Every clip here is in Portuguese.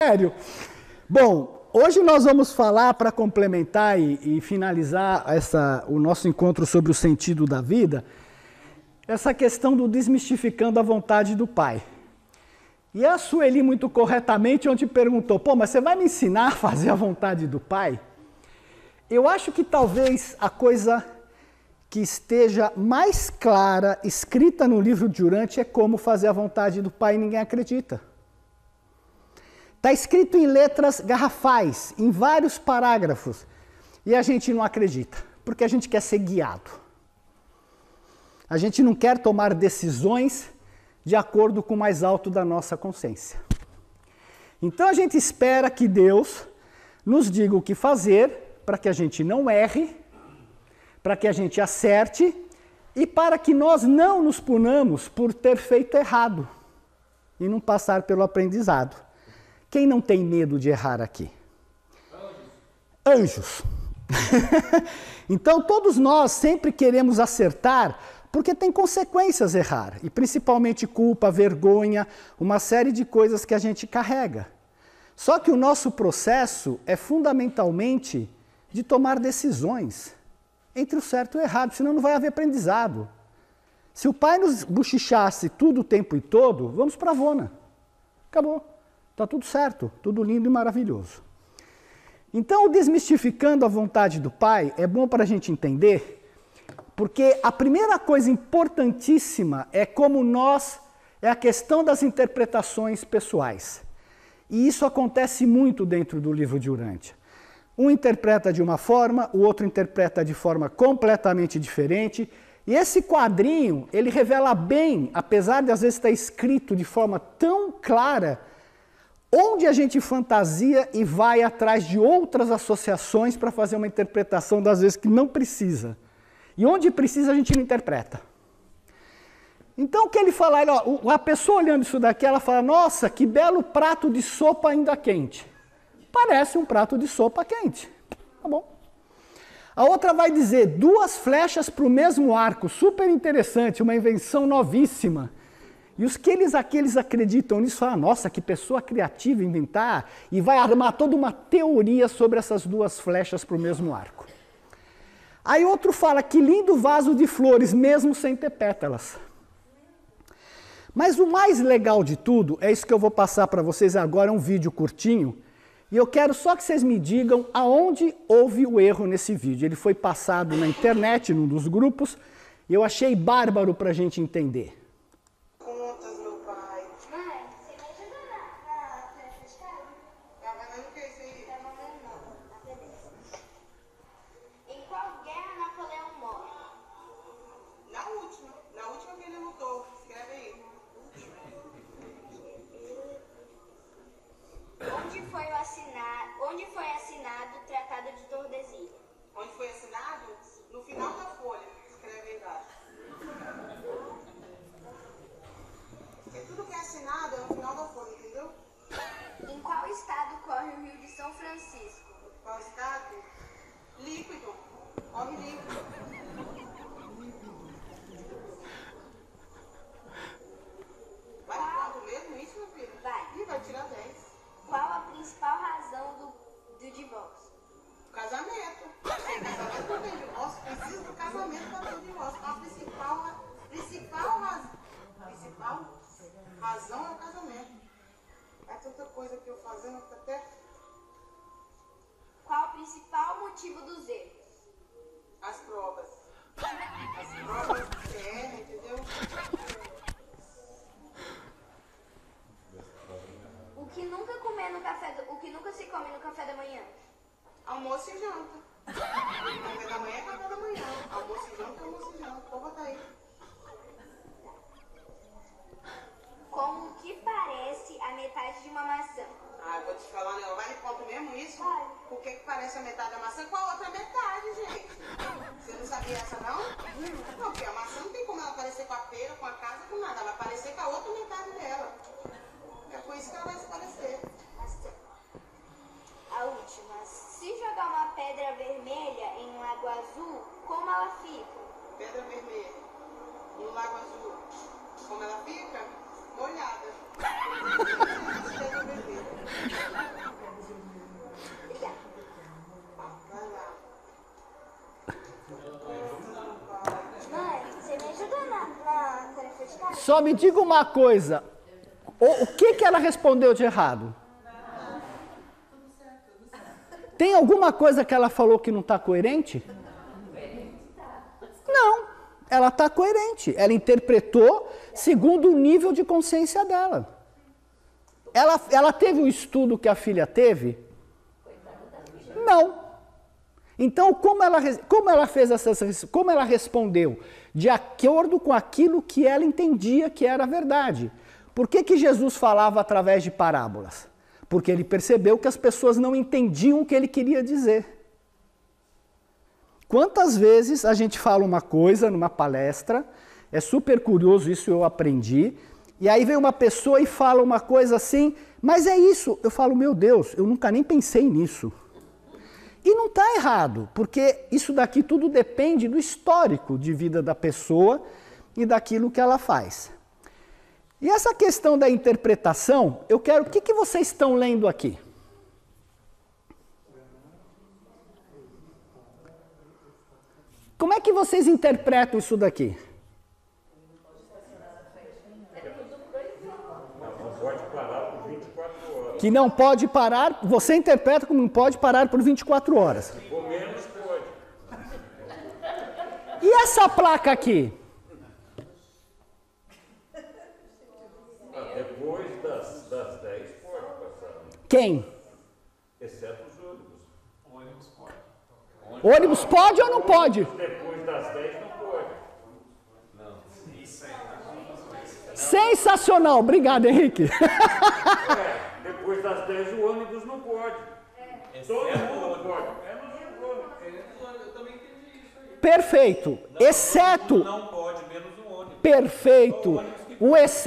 Sério. Bom, hoje nós vamos falar, para complementar e finalizar o nosso encontro sobre o sentido da vida, essa questão do desmistificando a vontade do Pai. E a Sueli, muito corretamente, ontem perguntou, mas você vai me ensinar a fazer a vontade do Pai? Eu acho que talvez a coisa que esteja mais clara, escrita no livro de Durante, é como fazer a vontade do Pai e ninguém acredita. Está escrito em letras garrafais, em vários parágrafos, e a gente não acredita, porque a gente quer ser guiado. A gente não quer tomar decisões de acordo com o mais alto da nossa consciência. Então a gente espera que Deus nos diga o que fazer, para que a gente não erre, para que a gente acerte, e para que nós não nos punamos por ter feito errado, e não passar pelo aprendizado. Quem não tem medo de errar aqui? Anjos. Então todos nós sempre queremos acertar, porque tem consequências errar, e principalmente culpa, vergonha, uma série de coisas que a gente carrega. Só que o nosso processo é fundamentalmente de tomar decisões entre o certo e o errado, senão não vai haver aprendizado. Se o Pai nos bochichasse tudo o tempo e todo, vamos para a Vona. Acabou. Está tudo certo, tudo lindo e maravilhoso. Então, o desmistificando a vontade do Pai é bom para a gente entender, porque a primeira coisa importantíssima é a questão das interpretações pessoais. E isso acontece muito dentro do livro de Urântia. Um interpreta de uma forma, o outro interpreta de forma completamente diferente. E esse quadrinho, ele revela bem, apesar de às vezes estar escrito de forma tão clara, onde a gente fantasia e vai atrás de outras associações para fazer uma interpretação das vezes que não precisa. E onde precisa a gente não interpreta. Então o que ele fala, a pessoa olhando isso daqui, ela fala, nossa, que belo prato de sopa ainda quente. Parece um prato de sopa quente. Tá bom. A outra vai dizer, 2 flechas para o mesmo arco, super interessante, uma invenção novíssima. E os que eles acreditam nisso falam, nossa, que pessoa criativa inventar, e vai armar toda uma teoria sobre essas 2 flechas para o mesmo arco. Aí outro fala, que lindo vaso de flores, mesmo sem ter pétalas. Mas o mais legal de tudo, é isso que eu vou passar para vocês agora, é um vídeo curtinho, e eu quero só que vocês me digam aonde houve o erro nesse vídeo. Ele foi passado na internet, num dos grupos, e eu achei bárbaro para a gente entender. Onde foi assinado o Tratado de Tordesilhas? Onde foi assinado? No final da folha, escreve aí embaixo. Porque tudo que é assinado é no final da folha, entendeu? Em qual estado corre o Rio de São Francisco? Qual estado? Líquido. Corre líquido. Vai quanto mesmo isso, meu filho? Vai. Ih, vai tirar 10. Qual a principal razão do divórcio? Casamento. Sem casamento não tem divórcio. Precisa do casamento para ter divórcio. Então, a principal razão é o casamento. É tanta coisa que eu fazendo até... Qual o principal motivo dos erros? As provas. As provas que erram, entendeu? O que nunca se come no café da manhã? Almoço e janta. Café da manhã é café da manhã. Almoço e janta, almoço e janta. Pode botar aí. Como que parece a metade de uma maçã? Ah, eu vou te falar, né? Vai me conta mesmo isso? Vai. Por que parece a metade da maçã? Qual a outra metade, gente? Você não sabia essa, não? Não, porque a maçã não tem como ela parecer com a pera, com a casa, com nada. Ela vai parecer com a outra metade dela. É por isso que ela vai se parecer. A última. Se jogar uma pedra vermelha em um lago azul, como ela fica? Pedra vermelha. No lago azul. Como ela fica? Molhada. Pedra vermelha. Só me diga uma coisa. O que ela respondeu de errado? Tem alguma coisa que ela falou que não está coerente? Não, ela está coerente. Ela interpretou segundo o nível de consciência dela. Ela teve o estudo que a filha teve? Não. Então, como ela respondeu? De acordo com aquilo que ela entendia que era verdade. Por que Jesus falava através de parábolas? Porque ele percebeu que as pessoas não entendiam o que ele queria dizer. Quantas vezes a gente fala uma coisa numa palestra, é super curioso, isso eu aprendi, e aí vem uma pessoa e fala uma coisa assim, mas é isso. Eu falo, meu Deus, eu nunca nem pensei nisso. E não está errado, porque isso daqui tudo depende do histórico de vida da pessoa e daquilo que ela faz. E essa questão da interpretação, eu quero... O que vocês estão lendo aqui? Como é que vocês interpretam isso daqui? Que não pode parar, você interpreta como não pode parar por 24 horas. Por menos pode. E essa placa aqui? Depois das 10 pode passar. Quem? Exceto os ônibus. Ônibus pode. Ônibus pode ou não pode? Depois das 10 não pode. Sensacional, obrigado, Henrique. Depois das 10 o ônibus não pode. Todo mundo pode. Eu também entendi isso aí. Perfeito. Exceto. Não pode, menos um ônibus. Perfeito.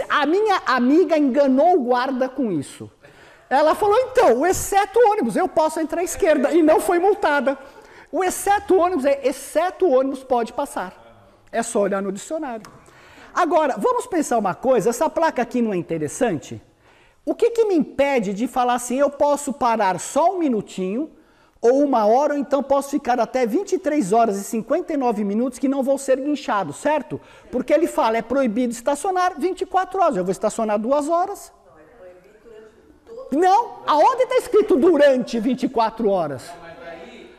A minha amiga enganou o guarda com isso. Ela falou, então, o exceto ônibus, eu posso entrar à esquerda. E não foi multada. O exceto ônibus é exceto ônibus pode passar. É só olhar no dicionário. Agora, vamos pensar uma coisa, essa placa aqui não é interessante? O que me impede de falar assim, eu posso parar só um minutinho, ou 1 hora, ou então posso ficar até 23 horas e 59 minutos que não vou ser guinchado, certo? Porque ele fala, é proibido estacionar 24 horas, eu vou estacionar 2 horas. Não, aonde está escrito durante 24 horas? Não, mas aí,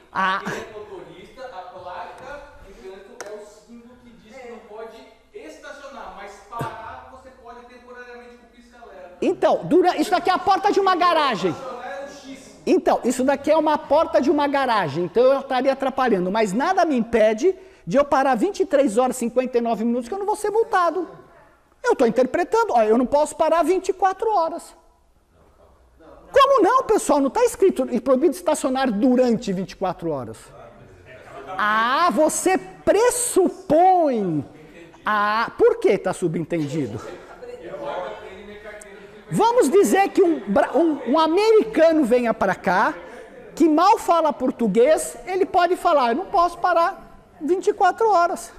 quem é motorista, a placa de trânsito é o símbolo que diz que não pode estacionar, mas parar você pode temporariamente com o pisca-alerta. Então, isso daqui é a porta de uma garagem. Estacionar é o X. Então, isso daqui é uma porta de uma garagem, então eu estaria atrapalhando, mas nada me impede de eu parar 23 horas e 59 minutos que eu não vou ser multado. Eu estou interpretando, ó, eu não posso parar 24 horas. Como não, pessoal? Não está escrito proibido estacionar durante 24 horas. Ah, você pressupõe. Ah, por que está subentendido? Vamos dizer que um americano venha para cá, que mal fala português, ele pode falar, eu não posso parar 24 horas.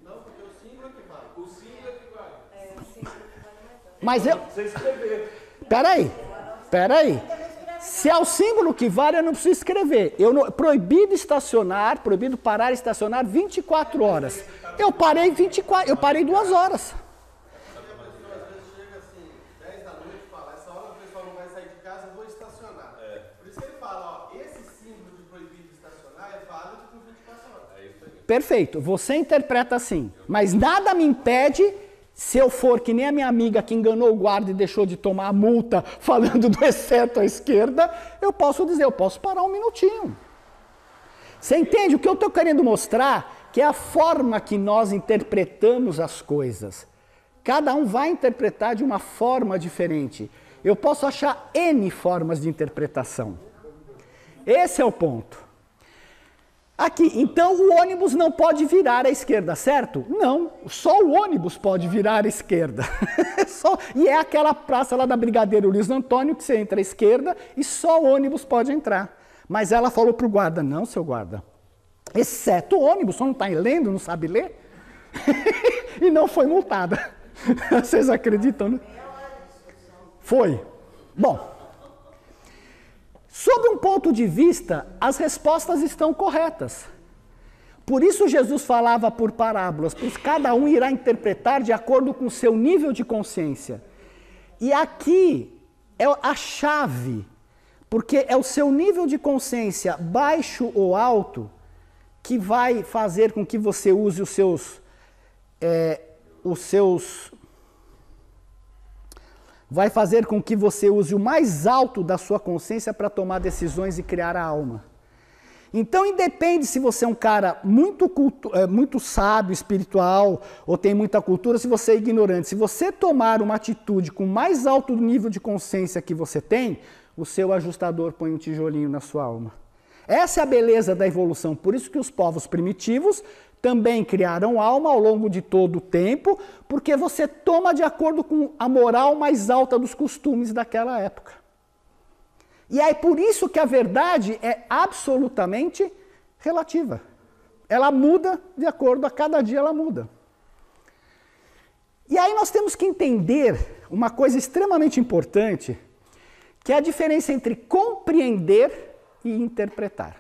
Não, porque o símbolo é que vale. O símbolo é que vale. Mas eu... Você escrever. Peraí. Se é o símbolo que vale, eu não preciso escrever. Proibido estacionar, proibido parar e estacionar 24 horas. Eu parei 2 horas. Perfeito, você interpreta assim, mas nada me impede, se eu for que nem a minha amiga que enganou o guarda e deixou de tomar a multa falando do exceto à esquerda, eu posso dizer, eu posso parar um minutinho. Você entende? O que eu estou querendo mostrar que é a forma que nós interpretamos as coisas. Cada um vai interpretar de uma forma diferente. Eu posso achar N formas de interpretação. Esse é o ponto. Aqui, então o ônibus não pode virar à esquerda, certo? Não, só o ônibus pode virar à esquerda. E é aquela praça lá da Brigadeiro Luiz Antônio que você entra à esquerda e só o ônibus pode entrar. Mas ela falou para o guarda, não, seu guarda, exceto o ônibus, só não está lendo, não sabe ler? E não foi multada. Vocês acreditam, né? Foi. Bom. Sob um ponto de vista, as respostas estão corretas. Por isso Jesus falava por parábolas, pois cada um irá interpretar de acordo com o seu nível de consciência. E aqui é a chave, porque é o seu nível de consciência, baixo ou alto, que vai fazer com que você use vai fazer com que você use o mais alto da sua consciência para tomar decisões e criar a alma. Então, independe se você é um cara muito sábio, espiritual, ou tem muita cultura, se você é ignorante. Se você tomar uma atitude com o mais alto nível de consciência que você tem, o seu ajustador põe um tijolinho na sua alma. Essa é a beleza da evolução. Por isso que os povos primitivos também criaram alma ao longo de todo o tempo, porque você toma de acordo com a moral mais alta dos costumes daquela época. E é por isso que a verdade é absolutamente relativa. Ela muda de acordo, a cada dia ela muda. E aí nós temos que entender uma coisa extremamente importante, que é a diferença entre compreender e interpretar.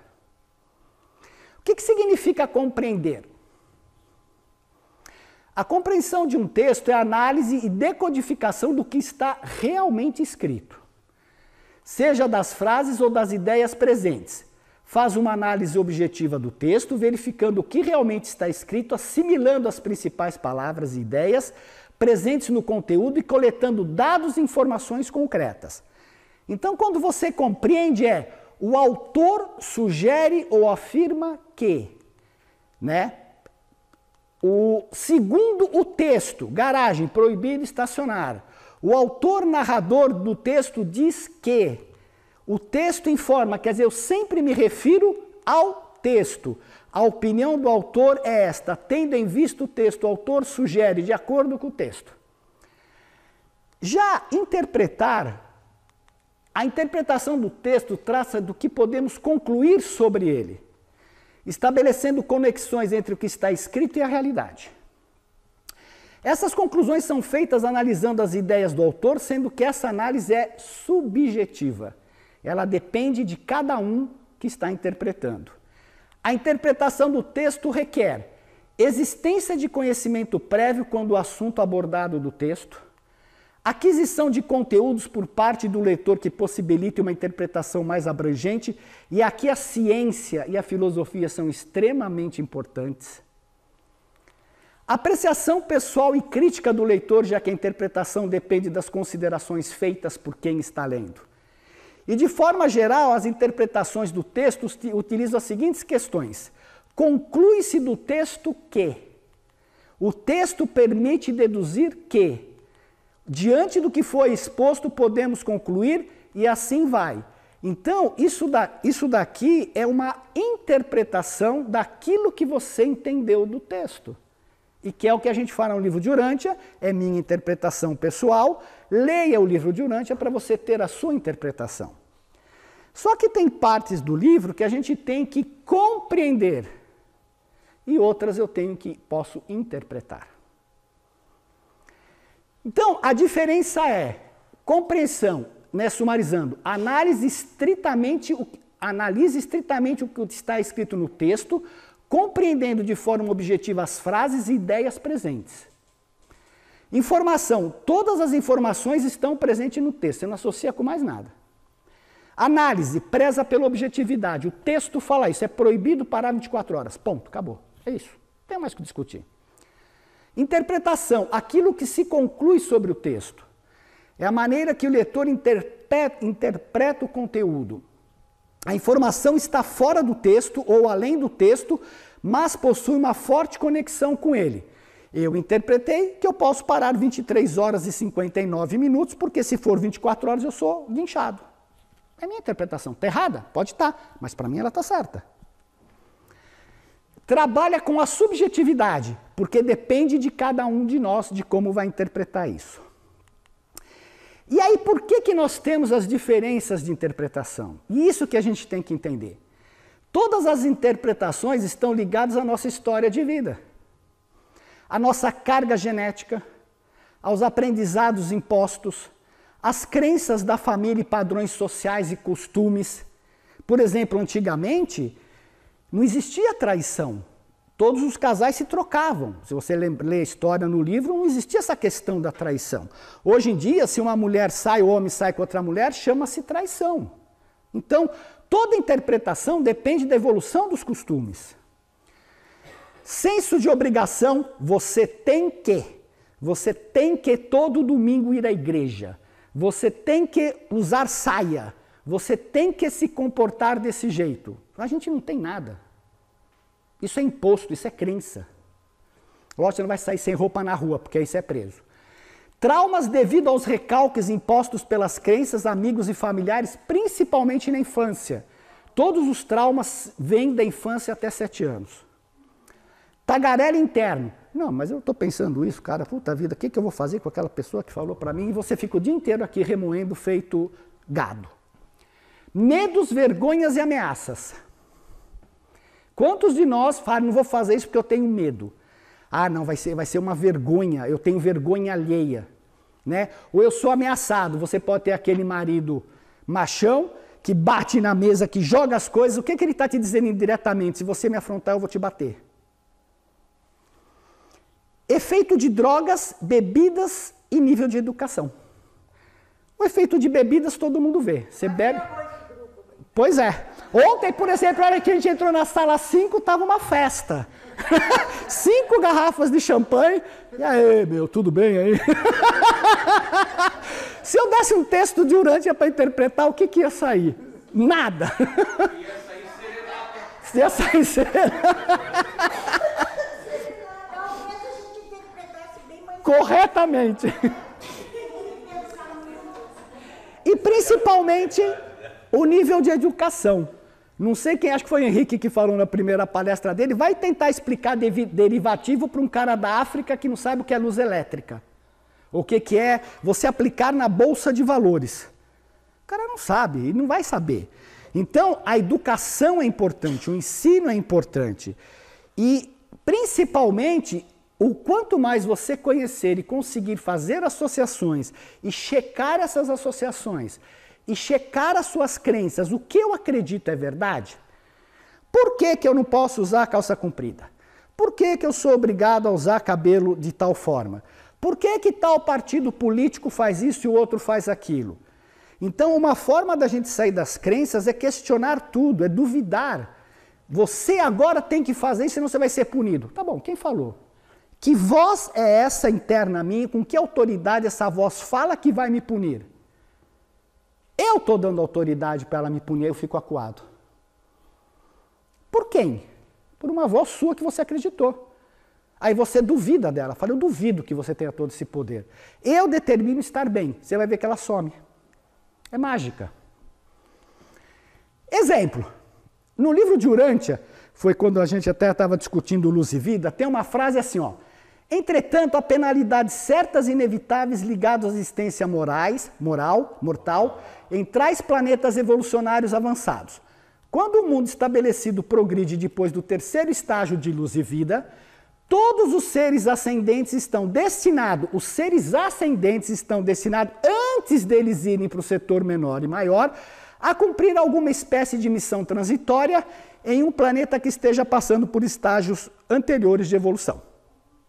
O que significa compreender? A compreensão de um texto é a análise e decodificação do que está realmente escrito, seja das frases ou das ideias presentes. Faz uma análise objetiva do texto, verificando o que realmente está escrito, assimilando as principais palavras e ideias presentes no conteúdo e coletando dados e informações concretas. Então, quando você compreende, o autor sugere ou afirma que, segundo o texto, garagem, proibido estacionar. O autor narrador do texto diz que. O texto informa, quer dizer, eu sempre me refiro ao texto. A opinião do autor é esta, tendo em vista o texto, o autor sugere de acordo com o texto. Já interpretar, a interpretação do texto trata do que podemos concluir sobre ele, estabelecendo conexões entre o que está escrito e a realidade. Essas conclusões são feitas analisando as ideias do autor, sendo que essa análise é subjetiva. Ela depende de cada um que está interpretando. A interpretação do texto requer existência de conhecimento prévio quando o assunto abordado do texto, aquisição de conteúdos por parte do leitor que possibilite uma interpretação mais abrangente, e aqui a ciência e a filosofia são extremamente importantes. Apreciação pessoal e crítica do leitor, já que a interpretação depende das considerações feitas por quem está lendo. E de forma geral, as interpretações do texto utilizam as seguintes questões. Conclui-se do texto que. O texto permite deduzir que. Diante do que foi exposto, podemos concluir e assim vai. Então, isso daqui é uma interpretação daquilo que você entendeu do texto. E que é o que a gente fala no livro de Urântia, é minha interpretação pessoal. Leia o livro de Urântia para você ter a sua interpretação. Só que tem partes do livro que a gente tem que compreender e outras eu posso interpretar. Então, a diferença é compreensão, sumarizando, analise estritamente o que está escrito no texto, compreendendo de forma objetiva as frases e ideias presentes. Informação, todas as informações estão presentes no texto, você não associa com mais nada. Análise, preza pela objetividade, o texto fala isso, é proibido parar 24 horas, ponto, acabou, é isso, não tem mais o que discutir. Interpretação, aquilo que se conclui sobre o texto, é a maneira que o leitor interpreta o conteúdo. A informação está fora do texto ou além do texto, mas possui uma forte conexão com ele. Eu interpretei que eu posso parar 23 horas e 59 minutos, porque se for 24 horas eu sou linchado. É minha interpretação. Está errada? Pode estar, mas para mim ela está certa. Trabalha com a subjetividade, porque depende de cada um de nós de como vai interpretar isso. E aí, por que nós temos as diferenças de interpretação? E isso que a gente tem que entender. Todas as interpretações estão ligadas à nossa história de vida, à nossa carga genética, aos aprendizados impostos, às crenças da família e padrões sociais e costumes. Por exemplo, antigamente, não existia traição. todos os casais se trocavam. Se você lê a história no livro, não existia essa questão da traição. Hoje em dia, se uma mulher sai, o homem sai com outra mulher, chama-se traição. Então, toda interpretação depende da evolução dos costumes. Senso de obrigação, você tem que todo domingo ir à igreja. Você tem que usar saia. Você tem que se comportar desse jeito. A gente não tem nada. Isso é imposto, isso é crença. Lógico, você não vai sair sem roupa na rua, porque aí você é preso. Traumas devido aos recalques impostos pelas crenças, amigos e familiares, principalmente na infância. Todos os traumas vêm da infância até 7 anos. Tagarela interno. Não, mas eu estou pensando isso, cara, puta vida, o que eu vou fazer com aquela pessoa que falou para mim? E você fica o dia inteiro aqui remoendo feito gado. Medos, vergonhas e ameaças. Quantos de nós falam, não vou fazer isso porque eu tenho medo? Ah, não, vai ser uma vergonha, eu tenho vergonha alheia. Né? Ou eu sou ameaçado, você pode ter aquele marido machão, que bate na mesa, que joga as coisas, o que ele está te dizendo indiretamente? Se você me afrontar, eu vou te bater. Efeito de drogas, bebidas e nível de educação. O efeito de bebidas todo mundo vê. Você bebe... Pois é. Ontem, por exemplo, a hora que a gente entrou na sala 5, estava uma festa. 5 garrafas de champanhe. E aí, meu, tudo bem aí? Se eu desse um texto de Urântia para interpretar, o que ia sair? Nada. Ia sair serenata. Corretamente. E principalmente o nível de educação. Não sei quem, acho que foi o Henrique que falou na primeira palestra dele, vai tentar explicar derivativo para um cara da África que não sabe o que é luz elétrica. O que é você aplicar na bolsa de valores. O cara não sabe, ele não vai saber. Então, a educação é importante, o ensino é importante. E, principalmente, o quanto mais você conhecer e conseguir fazer associações e checar essas associações e checar as suas crenças, o que eu acredito é verdade? Por que eu não posso usar calça comprida? Por que eu sou obrigado a usar cabelo de tal forma? Por que tal partido político faz isso e o outro faz aquilo? Então, uma forma da gente sair das crenças é questionar tudo, é duvidar. Você agora tem que fazer isso, senão você vai ser punido. Tá bom, quem falou? Que voz é essa interna a mim? Com que autoridade essa voz fala que vai me punir? Eu estou dando autoridade para ela me punir, eu fico acuado. Por quem? Por uma voz sua que você acreditou. Aí você duvida dela. Fala, eu duvido que você tenha todo esse poder. Eu determino estar bem. Você vai ver que ela some. É mágica. Exemplo. No livro de Urântia, foi quando a gente até estava discutindo luz e vida, tem uma frase assim, ó. Entretanto, há penalidades certas e inevitáveis ligadas à existência mortal, em tais planetas evolucionários avançados. Quando o mundo estabelecido progride depois do 3º estágio de luz e vida, todos os seres ascendentes estão destinados, antes deles irem para o setor menor e maior, a cumprir alguma espécie de missão transitória em um planeta que esteja passando por estágios anteriores de evolução.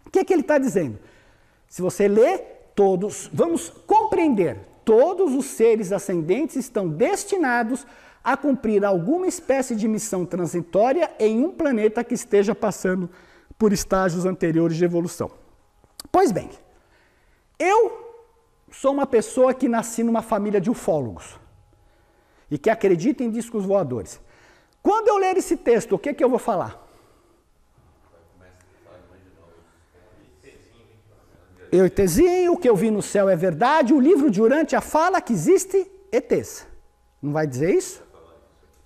O que ele está dizendo? Se você lê, vamos compreender, todos os seres ascendentes estão destinados a cumprir alguma espécie de missão transitória em um planeta que esteja passando por estágios anteriores de evolução. Pois bem, eu sou uma pessoa que nasci numa família de ufólogos e que acredita em discos voadores. Quando eu ler esse texto, o que eu vou falar? ETzinho, o que eu vi no céu é verdade, o livro de Urântia fala que existe ETs. Não vai dizer isso?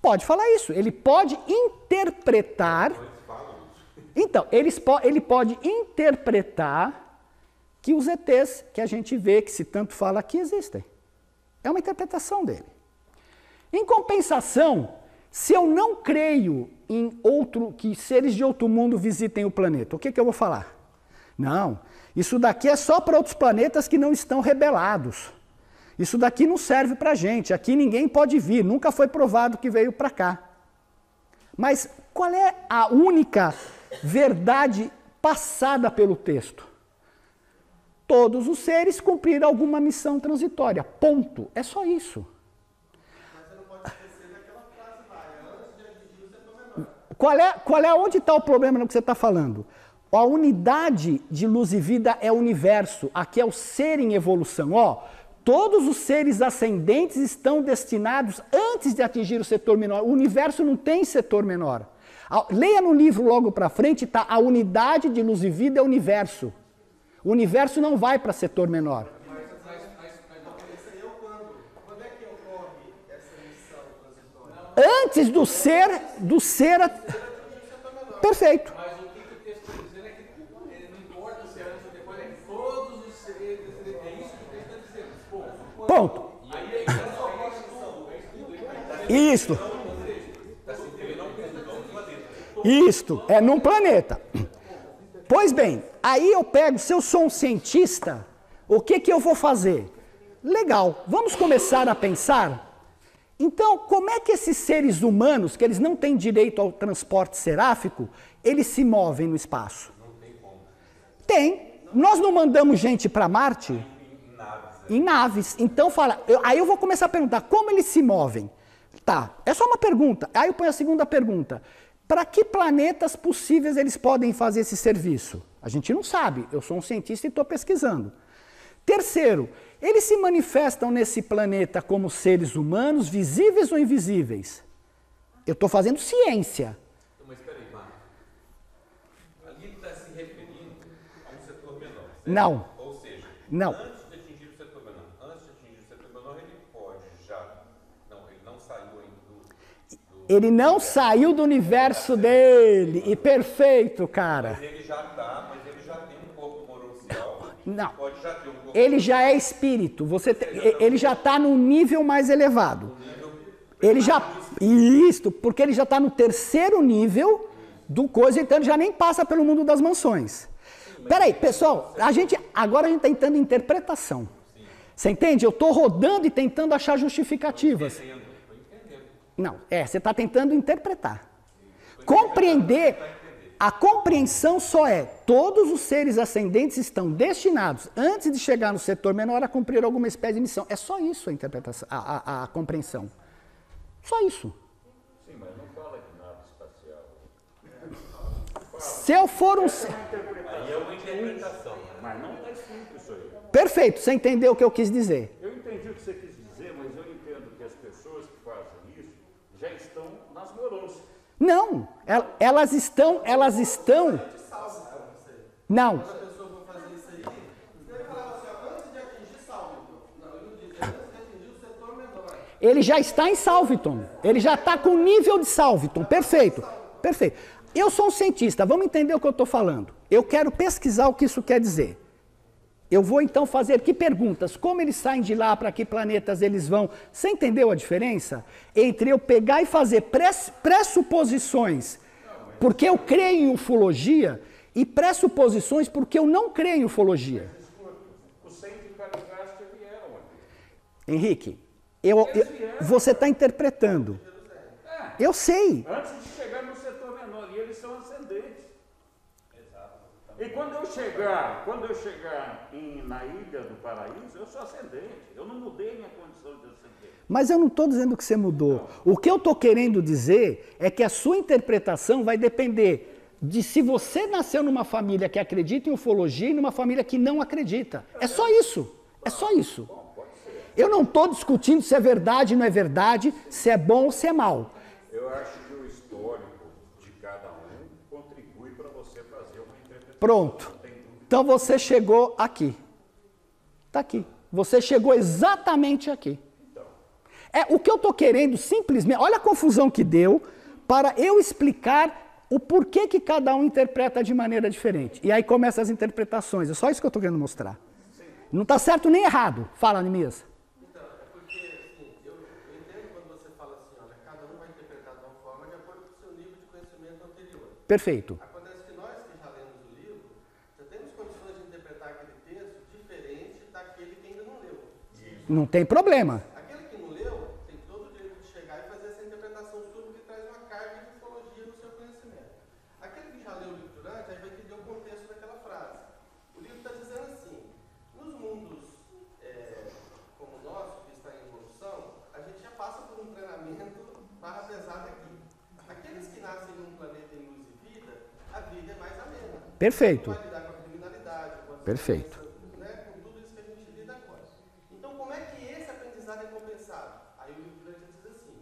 Pode falar isso, ele pode interpretar... Então, ele pode interpretar que os ETs que a gente vê, que se tanto fala aqui, existem. É uma interpretação dele. Em compensação, se eu não creio que seres de outro mundo visitem o planeta, o que eu vou falar? Não, isso daqui é só para outros planetas que não estão rebelados. Isso daqui não serve para a gente, aqui ninguém pode vir, nunca foi provado que veio para cá. Mas qual é a única verdade passada pelo texto. Todos os seres cumpriram alguma missão transitória. Ponto. É só isso. Mas você não pode esquecer daquela frase lá, antes de atingir o setor menor. Onde está o problema no que você está falando? A unidade de luz e vida é o universo. Aqui é o ser em evolução. Ó, todos os seres ascendentes estão destinados antes de atingir o setor menor. O universo não tem setor menor. Leia no livro logo para frente, tá? A unidade de luz e vida é o universo. O universo não vai para setor menor. Mas quando é que ocorre essa missão transitória? Antes do ser. Perfeito. Mas o que o texto está dizendo é que não importa se é antes ou depois, é que todos os seres, é isso que o texto está dizendo. Ponto. E aí só pode Isto. Isto é num planeta. Pois bem, aí eu pego, se eu sou um cientista, o que eu vou fazer? Legal, vamos começar a pensar. Então, como é que esses seres humanos, que eles não têm direito ao transporte seráfico, eles se movem no espaço? Não tem como. Tem. Nós não mandamos gente para Marte? Em naves. Então, aí eu vou começar a perguntar, como eles se movem? Tá, é só uma pergunta. Aí eu ponho a segunda pergunta. Para que planetas possíveis eles podem fazer esse serviço? A gente não sabe. Eu sou um cientista e estou pesquisando. Terceiro, eles se manifestam nesse planeta como seres humanos, visíveis ou invisíveis? Eu estou fazendo ciência. Mas espera aí, Marcos. Ali está se referindo a um setor menor, certo? Não. Ou seja, Não. antes de atingir o setor menor, ele pode já... Não, ele não saiu ainda Ele não saiu do universo dele. E perfeito, cara. Mas ele já tem um corpo moroncial. Não. Pode já ter um corpo... Ele já é espírito. Ele já está num nível mais elevado. Ele já... Isso, porque ele já está no terceiro nível do coisa, então ele já nem passa pelo mundo das mansões. Peraí, pessoal, agora a gente está tentando interpretação. Você entende? Eu estou rodando e tentando achar justificativas. Não, você está tentando interpretar. Compreender, a compreensão só é, todos os seres ascendentes estão destinados, antes de chegar no setor menor, a cumprir alguma espécie de missão. É só isso a interpretação, a compreensão. Só isso. Sim, mas não fala de nave espacial. Se eu for um... Aí é uma interpretação. Mas não está escrito isso aí. Perfeito, você entendeu o que eu quis dizer. Eu entendi o que você quis dizer, mas eu entendo que as pessoas que fazem isso já estão nas morôncias. Não, elas estão... Não. A pessoa for fazer isso aí, ele falava assim, ó, antes de atingir Salvador. Não, ele não diz, antes de atingir o setor menor. Ele já está em Salviton. Ele já está com o nível de Salviton. Perfeito. Perfeito. Eu sou um cientista. Vamos entender o que eu estou falando. Eu quero pesquisar o que isso quer dizer. Eu vou então fazer que perguntas? Como eles saem de lá, para que planetas eles vão? Você entendeu a diferença entre eu pegar e fazer pressuposições porque eu creio em ufologia e pressuposições porque eu não creio em ufologia? Os 100 de Caligasta vieram aqui. Henrique, você está interpretando. Eu sei. Antes de chegar no setor menor, e eles são ascendentes. Exato. E quando eu chegar na Ilha do Paraíso, eu sou ascendente. Eu não mudei minha condição de ascendente. Mas eu não estou dizendo que você mudou. O que eu estou querendo dizer é que a sua interpretação vai depender de se você nasceu numa família que acredita em ufologia e numa família que não acredita. É só isso. É só isso. Eu não estou discutindo se é verdade ou não é verdade, se é bom ou se é mal. Eu acho que o histórico de cada um contribui para você fazer uma interpretação. Pronto. Então você chegou aqui. Está aqui. Você chegou exatamente aqui. O que eu estou querendo simplesmente... Olha a confusão que deu para eu explicar o porquê que cada um interpreta de maneira diferente. E aí começam as interpretações. É só isso que eu estou querendo mostrar. Não está certo nem errado. Fala, Anemias. Então, é porque, assim, eu entendo quando você fala assim, olha, cada um vai interpretar de uma forma de acordo com o seu nível de conhecimento anterior. Perfeito. Acontece que nós que já lemos o livro, já temos condições de interpretar aquele texto diferente daquele que ainda não leu. Não tem problema. Aquele que não leu tem todo o direito de chegar e fazer essa interpretação sua, que traz uma carga de ufologia no seu conhecimento. Aquele que já leu o livro Perfeito. Pode lidar com a criminalidade, pode Perfeito. né, com tudo isso que a gente lida agora. Então, como é que esse aprendizado é compensado? Aí o livro durante diz assim,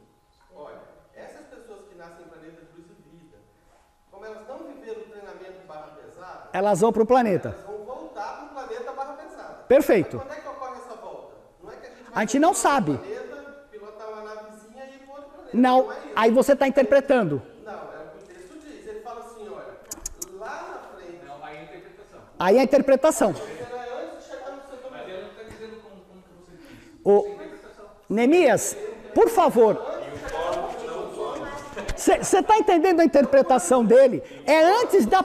olha, essas pessoas que nascem em planeta de luz e vida, como elas não viveram o treinamento barra pesada, Elas vão para o planeta. elas vão voltar para o planeta barra pesada. Perfeito. Mas quando é que ocorre essa volta? Não é que A gente não sabe. planeta, pilotar uma navezinha e ir para outro planeta. Não, é isso. aí você está interpretando. Não, é o que o texto diz. Ele fala assim, olha, lá na frente, Não, aí é interpretação. Aí é a interpretação. antes de chegar no setor Mas ele não está dizendo como que você diz. O Neemias, por favor. Você está entendendo a interpretação dele? É antes da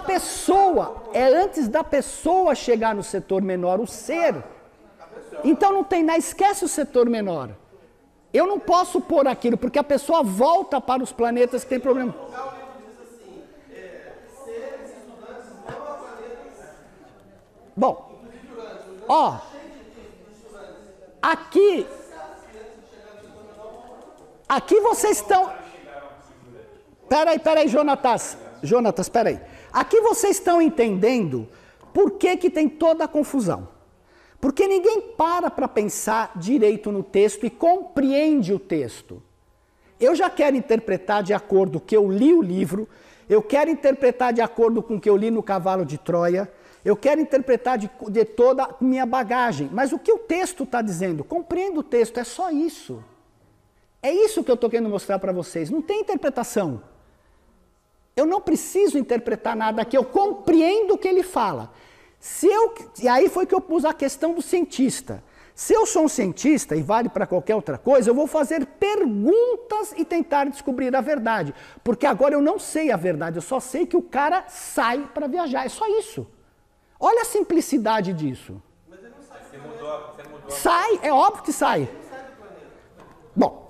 pessoa chegar no setor menor, o ser. Então não tem nada, esquece o setor menor. Eu não posso pôr aquilo, porque a pessoa volta para os planetas que tem problema. Bom, ó, aqui vocês estão... Peraí, Jonatas, peraí. Aqui vocês estão entendendo por que tem toda a confusão. Porque ninguém para pensar direito no texto e compreende o texto. Eu já quero interpretar de acordo com que eu li o livro, eu quero interpretar de acordo com o que eu li no Cavalo de Troia, eu quero interpretar de toda a minha bagagem. Mas o que o texto está dizendo? Compreendo o texto, é só isso. É isso que eu estou querendo mostrar para vocês. Não tem interpretação. Eu não preciso interpretar nada aqui, eu compreendo o que ele fala. E aí foi que eu pus a questão do cientista. Se eu sou um cientista, e vale para qualquer outra coisa, eu vou fazer perguntas e tentar descobrir a verdade. Porque agora eu não sei a verdade, eu só sei que o cara sai para viajar, é só isso. Olha a simplicidade disso. Sai, é óbvio que sai. Bom,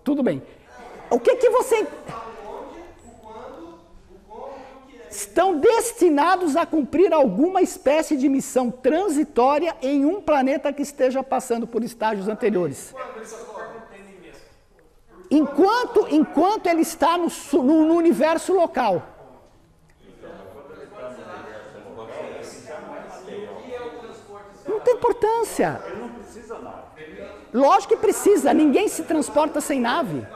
tudo bem. O que você... Estão destinados a cumprir alguma espécie de missão transitória em um planeta que esteja passando por estágios anteriores. Enquanto ele está no universo local. Não tem importância. Lógico que precisa, ninguém se transporta sem nave.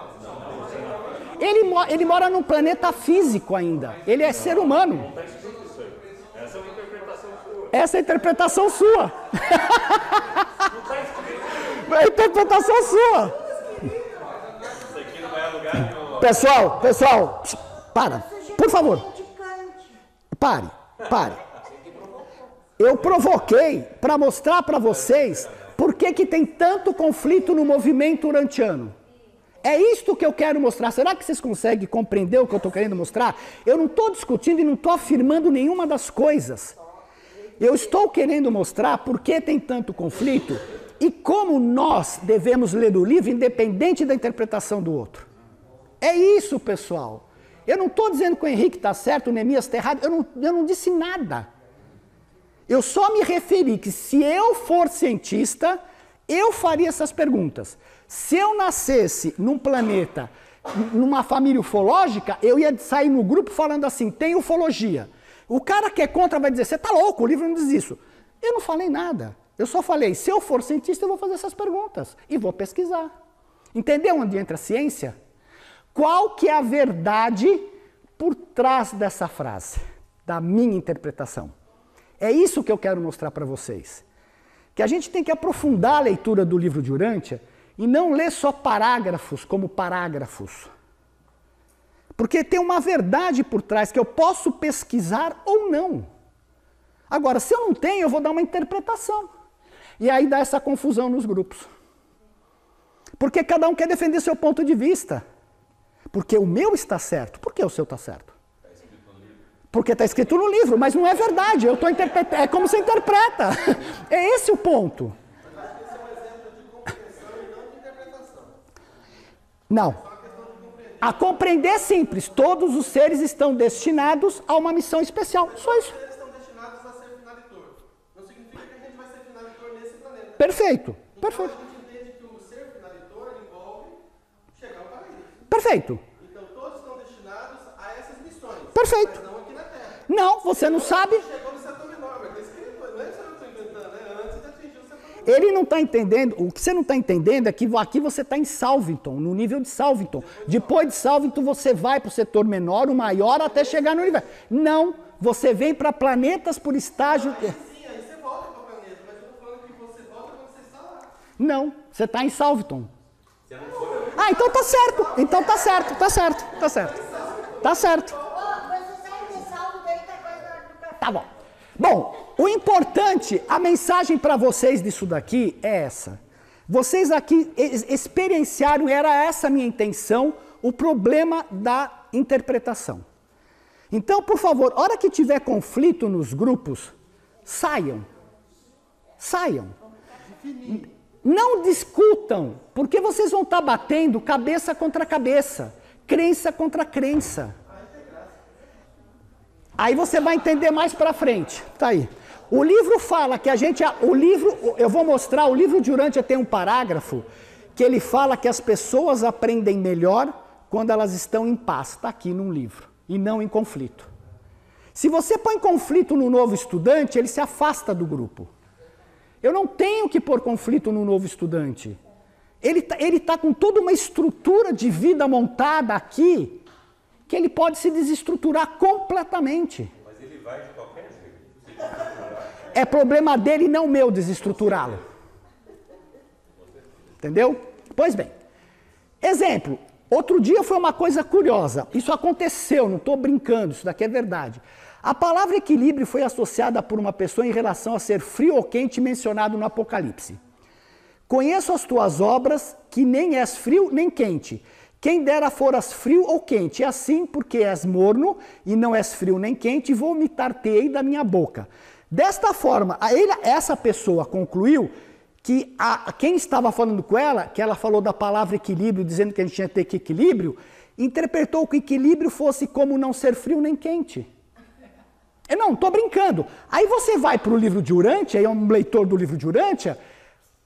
Ele mora num planeta físico ainda. Ele é ser humano. Essa é a interpretação sua. É a interpretação sua. Pessoal, para. Por favor. Pare. Eu provoquei para mostrar para vocês por que tem tanto conflito no movimento urantiano. É isto que eu quero mostrar. Será que vocês conseguem compreender o que eu estou querendo mostrar? Eu não estou discutindo e não estou afirmando nenhuma das coisas. Eu estou querendo mostrar por que tem tanto conflito e como nós devemos ler o livro independente da interpretação do outro. É isso, pessoal. Eu não estou dizendo que o Henrique está certo, o Neemias está errado. Eu não disse nada. Eu só me referi que se eu for cientista, eu faria essas perguntas. Se eu nascesse num planeta, numa família ufológica, eu ia sair no grupo falando assim, tem ufologia. O cara que é contra vai dizer, você está louco, o livro não diz isso. Eu não falei nada. Eu só falei, se eu for cientista, eu vou fazer essas perguntas e vou pesquisar. Entendeu onde entra a ciência? Qual que é a verdade por trás dessa frase, da minha interpretação? É isso que eu quero mostrar para vocês. Que a gente tem que aprofundar a leitura do livro de Urântia e não ler só parágrafos como parágrafos. Porque tem uma verdade por trás que eu posso pesquisar ou não. Agora, se eu não tenho, eu vou dar uma interpretação. E aí dá essa confusão nos grupos. Porque cada um quer defender seu ponto de vista. Porque o meu está certo. Por que o seu está certo? Porque está escrito no livro, mas não é verdade. Eu estou interpretando. É como você interpreta. É esse o ponto. Não. A compreender é simples. Todos os seres estão destinados a uma missão especial. Só isso. eles estão destinados a ser finalitor. Não significa que a gente vai ser finalitor nesse planeta. Perfeito. Então, Perfeito. a gente entende que o ser finalitor envolve chegar ao paraíso. Perfeito. Então, todos estão destinados a essas missões. Perfeito. Mas não aqui na Terra. Não, você não sabe. Chegou no setor menor, mas isso que não é isso que eu estou inventando, né? Antes de atingir o setor menor. Ele não está entendendo, o que você não está entendendo é que aqui você está em Salvington, no nível de Salvington. Depois de Salvington você vai para o setor menor, o maior, até chegar no universo. Não, você vem para planetas por estágio... Sim, aí você volta para o planeta, mas eu estou falando que você volta quando você está lá. Não, você está em Salvington. Ah, então tá certo, então tá certo. Tá certo. Você sai de salvo daí, tá quase na hora do café. Tá bom. Bom, o importante, a mensagem para vocês disso daqui é essa. Vocês aqui experienciaram, era essa a minha intenção, o problema da interpretação. Então, por favor, hora que tiver conflito nos grupos, saiam. Não discutam, porque vocês vão estar batendo cabeça contra cabeça, crença contra crença. Aí você vai entender mais pra frente. Tá aí. O livro fala que eu vou mostrar, o livro de Urântia tem um parágrafo que ele fala que as pessoas aprendem melhor quando elas estão em paz. Está aqui num livro, e não em conflito. Se você põe conflito no novo estudante, ele se afasta do grupo. Eu não tenho que pôr conflito no novo estudante. Ele tá com toda uma estrutura de vida montada aqui, que ele pode se desestruturar completamente. Mas ele vai de qualquer jeito. É problema dele, não meu, desestruturá-lo. Entendeu? Pois bem. Exemplo. Outro dia foi uma coisa curiosa. Isso aconteceu, não estou brincando, isso daqui é verdade. A palavra equilíbrio foi associada por uma pessoa em relação a ser frio ou quente mencionado no Apocalipse. Conheço as tuas obras, que nem és frio nem quente. Quem dera foras frio ou quente, e assim, porque és morno, e não és frio nem quente, vomitar-te-ei da minha boca. Desta forma, essa pessoa concluiu que quem estava falando com ela, que ela falou da palavra equilíbrio, dizendo que a gente tinha que ter equilíbrio, interpretou que equilíbrio fosse como não ser frio nem quente. Eu não estou brincando. Aí você vai para o livro de Urântia, é um leitor do livro de Urântia,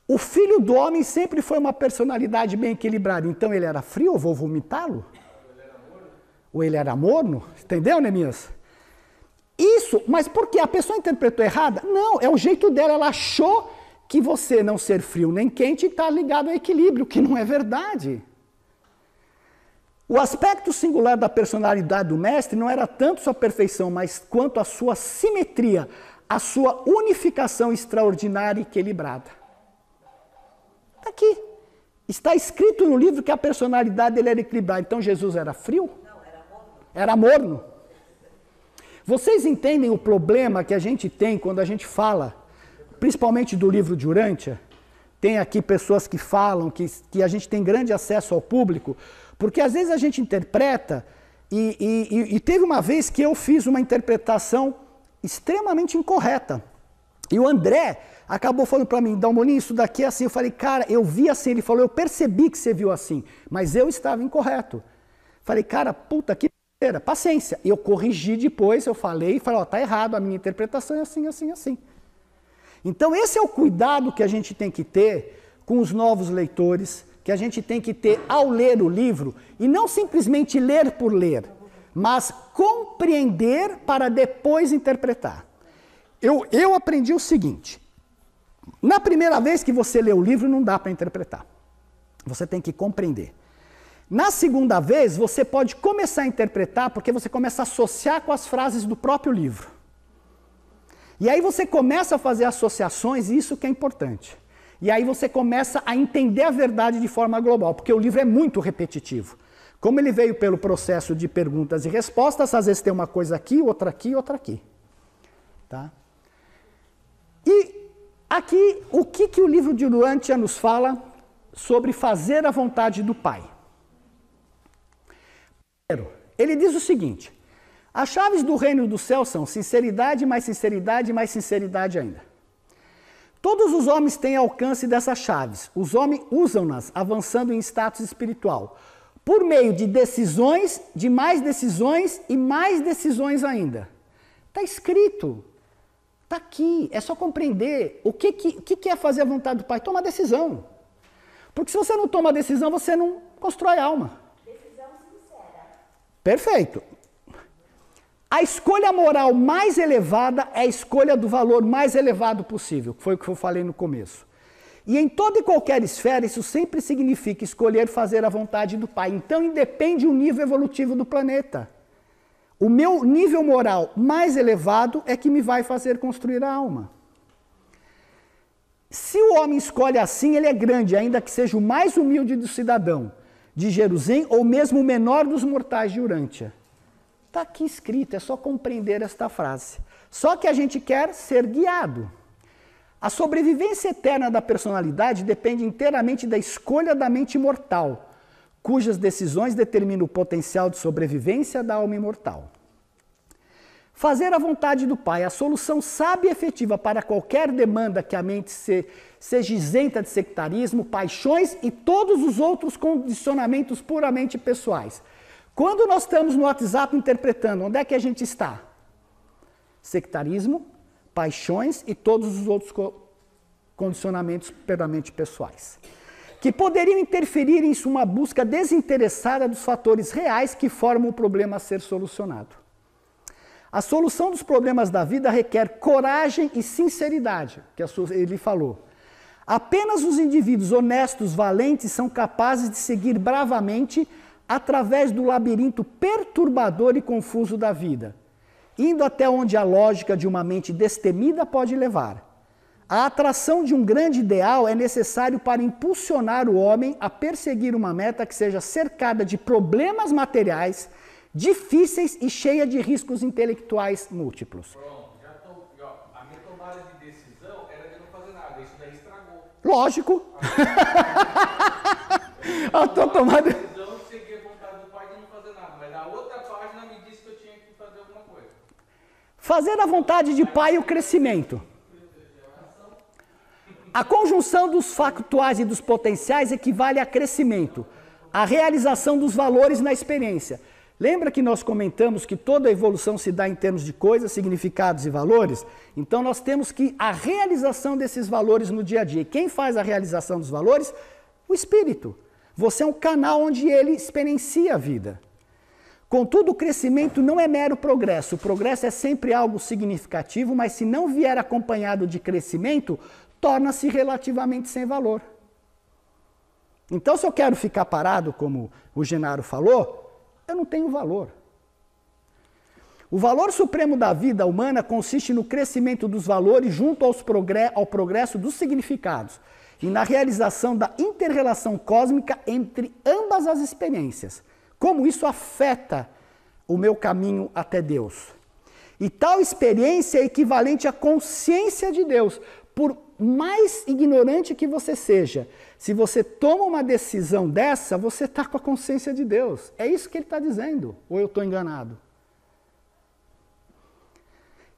o filho do homem sempre foi uma personalidade bem equilibrada. Então ele era frio, eu vou vomitá-lo? Ou ele era morno? Entendeu, Neemias? Isso, mas por quê? A pessoa interpretou errada? Não, é o jeito dela. Ela achou que você não ser frio nem quente está ligado ao equilíbrio, que não é verdade. O aspecto singular da personalidade do mestre não era tanto sua perfeição, mas quanto a sua simetria, a sua unificação extraordinária e equilibrada. Está aqui. Está escrito no livro que a personalidade dele era equilibrada. Então Jesus era frio? Não, era morno. Era morno. Vocês entendem o problema que a gente tem quando a gente fala, principalmente do livro de Urântia? Tem aqui pessoas que falam que a gente tem grande acesso ao público, porque às vezes a gente interpreta, e teve uma vez que eu fiz uma interpretação extremamente incorreta. E o André acabou falando para mim, Dalmolin, isso daqui é assim. Eu falei, cara, eu vi assim. Ele falou, eu percebi que você viu assim, mas eu estava incorreto. Falei, cara, puta que paciência. Eu corrigi depois, eu falei, ó, tá errado, a minha interpretação é assim, assim, assim. Então esse é o cuidado que a gente tem que ter com os novos leitores, que a gente tem que ter ao ler o livro, e não simplesmente ler por ler, mas compreender para depois interpretar. Eu aprendi o seguinte, na primeira vez que você lê o livro não dá para interpretar, você tem que compreender. Na segunda vez você pode começar a interpretar porque você começa a associar com as frases do próprio livro. E aí você começa a fazer associações, e isso que é importante. E aí você começa a entender a verdade de forma global, porque o livro é muito repetitivo. Como ele veio pelo processo de perguntas e respostas, às vezes tem uma coisa aqui, outra aqui, outra aqui. Tá? E aqui, o que o livro de Urântia nos fala sobre fazer a vontade do Pai? Primeiro, ele diz o seguinte, as chaves do reino do céu são sinceridade, mais sinceridade, mais sinceridade ainda. Todos os homens têm alcance dessas chaves. Os homens usam-nas avançando em status espiritual, por meio de decisões, de mais decisões e mais decisões ainda. Está escrito, está aqui, é só compreender o que é fazer a vontade do Pai. Toma decisão. Porque se você não toma decisão, você não constrói alma. Decisão sincera. Perfeito. A escolha moral mais elevada é a escolha do valor mais elevado possível, que foi o que eu falei no começo. E em toda e qualquer esfera, isso sempre significa escolher fazer a vontade do Pai. Então, independe do nível evolutivo do planeta. O meu nível moral mais elevado é que me vai fazer construir a alma. Se o homem escolhe assim, ele é grande, ainda que seja o mais humilde do cidadão de Jerusalém, ou mesmo o menor dos mortais de Urântia. Está aqui escrito, é só compreender esta frase. Só que a gente quer ser guiado. A sobrevivência eterna da personalidade depende inteiramente da escolha da mente mortal, cujas decisões determinam o potencial de sobrevivência da alma imortal. Fazer a vontade do Pai, a solução sábia e efetiva para qualquer demanda que a mente seja isenta de sectarismo, paixões e todos os outros condicionamentos puramente pessoais. Quando nós estamos no WhatsApp interpretando, onde é que a gente está? Sectarismo, paixões e todos os outros condicionamentos puramente pessoais, que poderiam interferir em uma busca desinteressada dos fatores reais que formam o problema a ser solucionado. A solução dos problemas da vida requer coragem e sinceridade, que ele falou. Apenas os indivíduos honestos, valentes, são capazes de seguir bravamente através do labirinto perturbador e confuso da vida, indo até onde a lógica de uma mente destemida pode levar. A atração de um grande ideal é necessário para impulsionar o homem a perseguir uma meta que seja cercada de problemas materiais, difíceis e cheia de riscos intelectuais múltiplos. Pronto, já tô, ó, a minha tomada de decisão era de não fazer nada, isso daí estragou. Lógico. A tua tomada... A decisão de seguir a vontade do Pai de não fazer nada, mas na outra página me disse que eu tinha que fazer alguma coisa. Fazer a vontade de Pai e o crescimento. A conjunção dos factuais e dos potenciais equivale a crescimento, a realização dos valores na experiência. Lembra que nós comentamos que toda a evolução se dá em termos de coisas, significados e valores? Então nós temos que a realização desses valores no dia a dia. E quem faz a realização dos valores? O espírito. Você é um canal onde ele experiencia a vida. Contudo, o crescimento não é mero progresso. O progresso é sempre algo significativo, mas se não vier acompanhado de crescimento, torna-se relativamente sem valor. Então, se eu quero ficar parado, como o Genaro falou, eu não tenho valor. O valor supremo da vida humana consiste no crescimento dos valores junto ao progresso dos significados e na realização da inter-relação cósmica entre ambas as experiências. Como isso afeta o meu caminho até Deus. E tal experiência é equivalente à consciência de Deus. Por mais ignorante que você seja, se você toma uma decisão dessa, você está com a consciência de Deus. É isso que ele está dizendo. Ou eu estou enganado?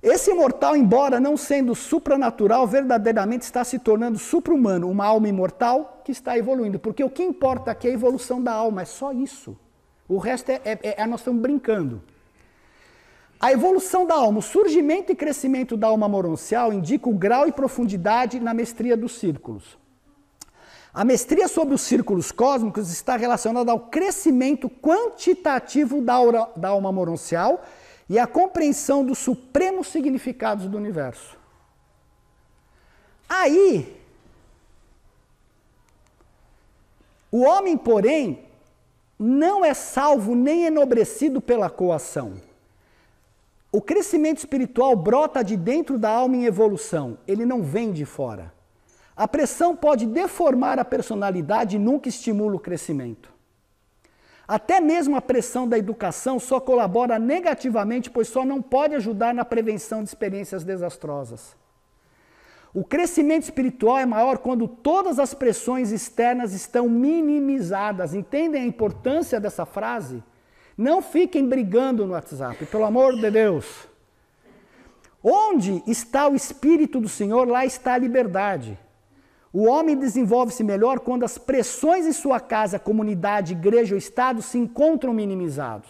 Esse imortal, embora não sendo supranatural, verdadeiramente está se tornando supra-humano, uma alma imortal que está evoluindo. Porque o que importa aqui é a evolução da alma, é só isso. O resto nós estamos brincando. A evolução da alma, o surgimento e crescimento da alma moroncial indica o grau e profundidade na mestria dos círculos. A mestria sobre os círculos cósmicos está relacionada ao crescimento quantitativo da alma moroncial e à compreensão dos supremos significados do universo. Aí, o homem, porém, não é salvo nem enobrecido pela coação. O crescimento espiritual brota de dentro da alma em evolução, ele não vem de fora. A pressão pode deformar a personalidade e nunca estimula o crescimento. Até mesmo a pressão da educação só colabora negativamente, pois só não pode ajudar na prevenção de experiências desastrosas. O crescimento espiritual é maior quando todas as pressões externas estão minimizadas. Entendem a importância dessa frase? Não fiquem brigando no WhatsApp, pelo amor de Deus. Onde está o Espírito do Senhor, lá está a liberdade. O homem desenvolve-se melhor quando as pressões em sua casa, comunidade, igreja ou Estado se encontram minimizados.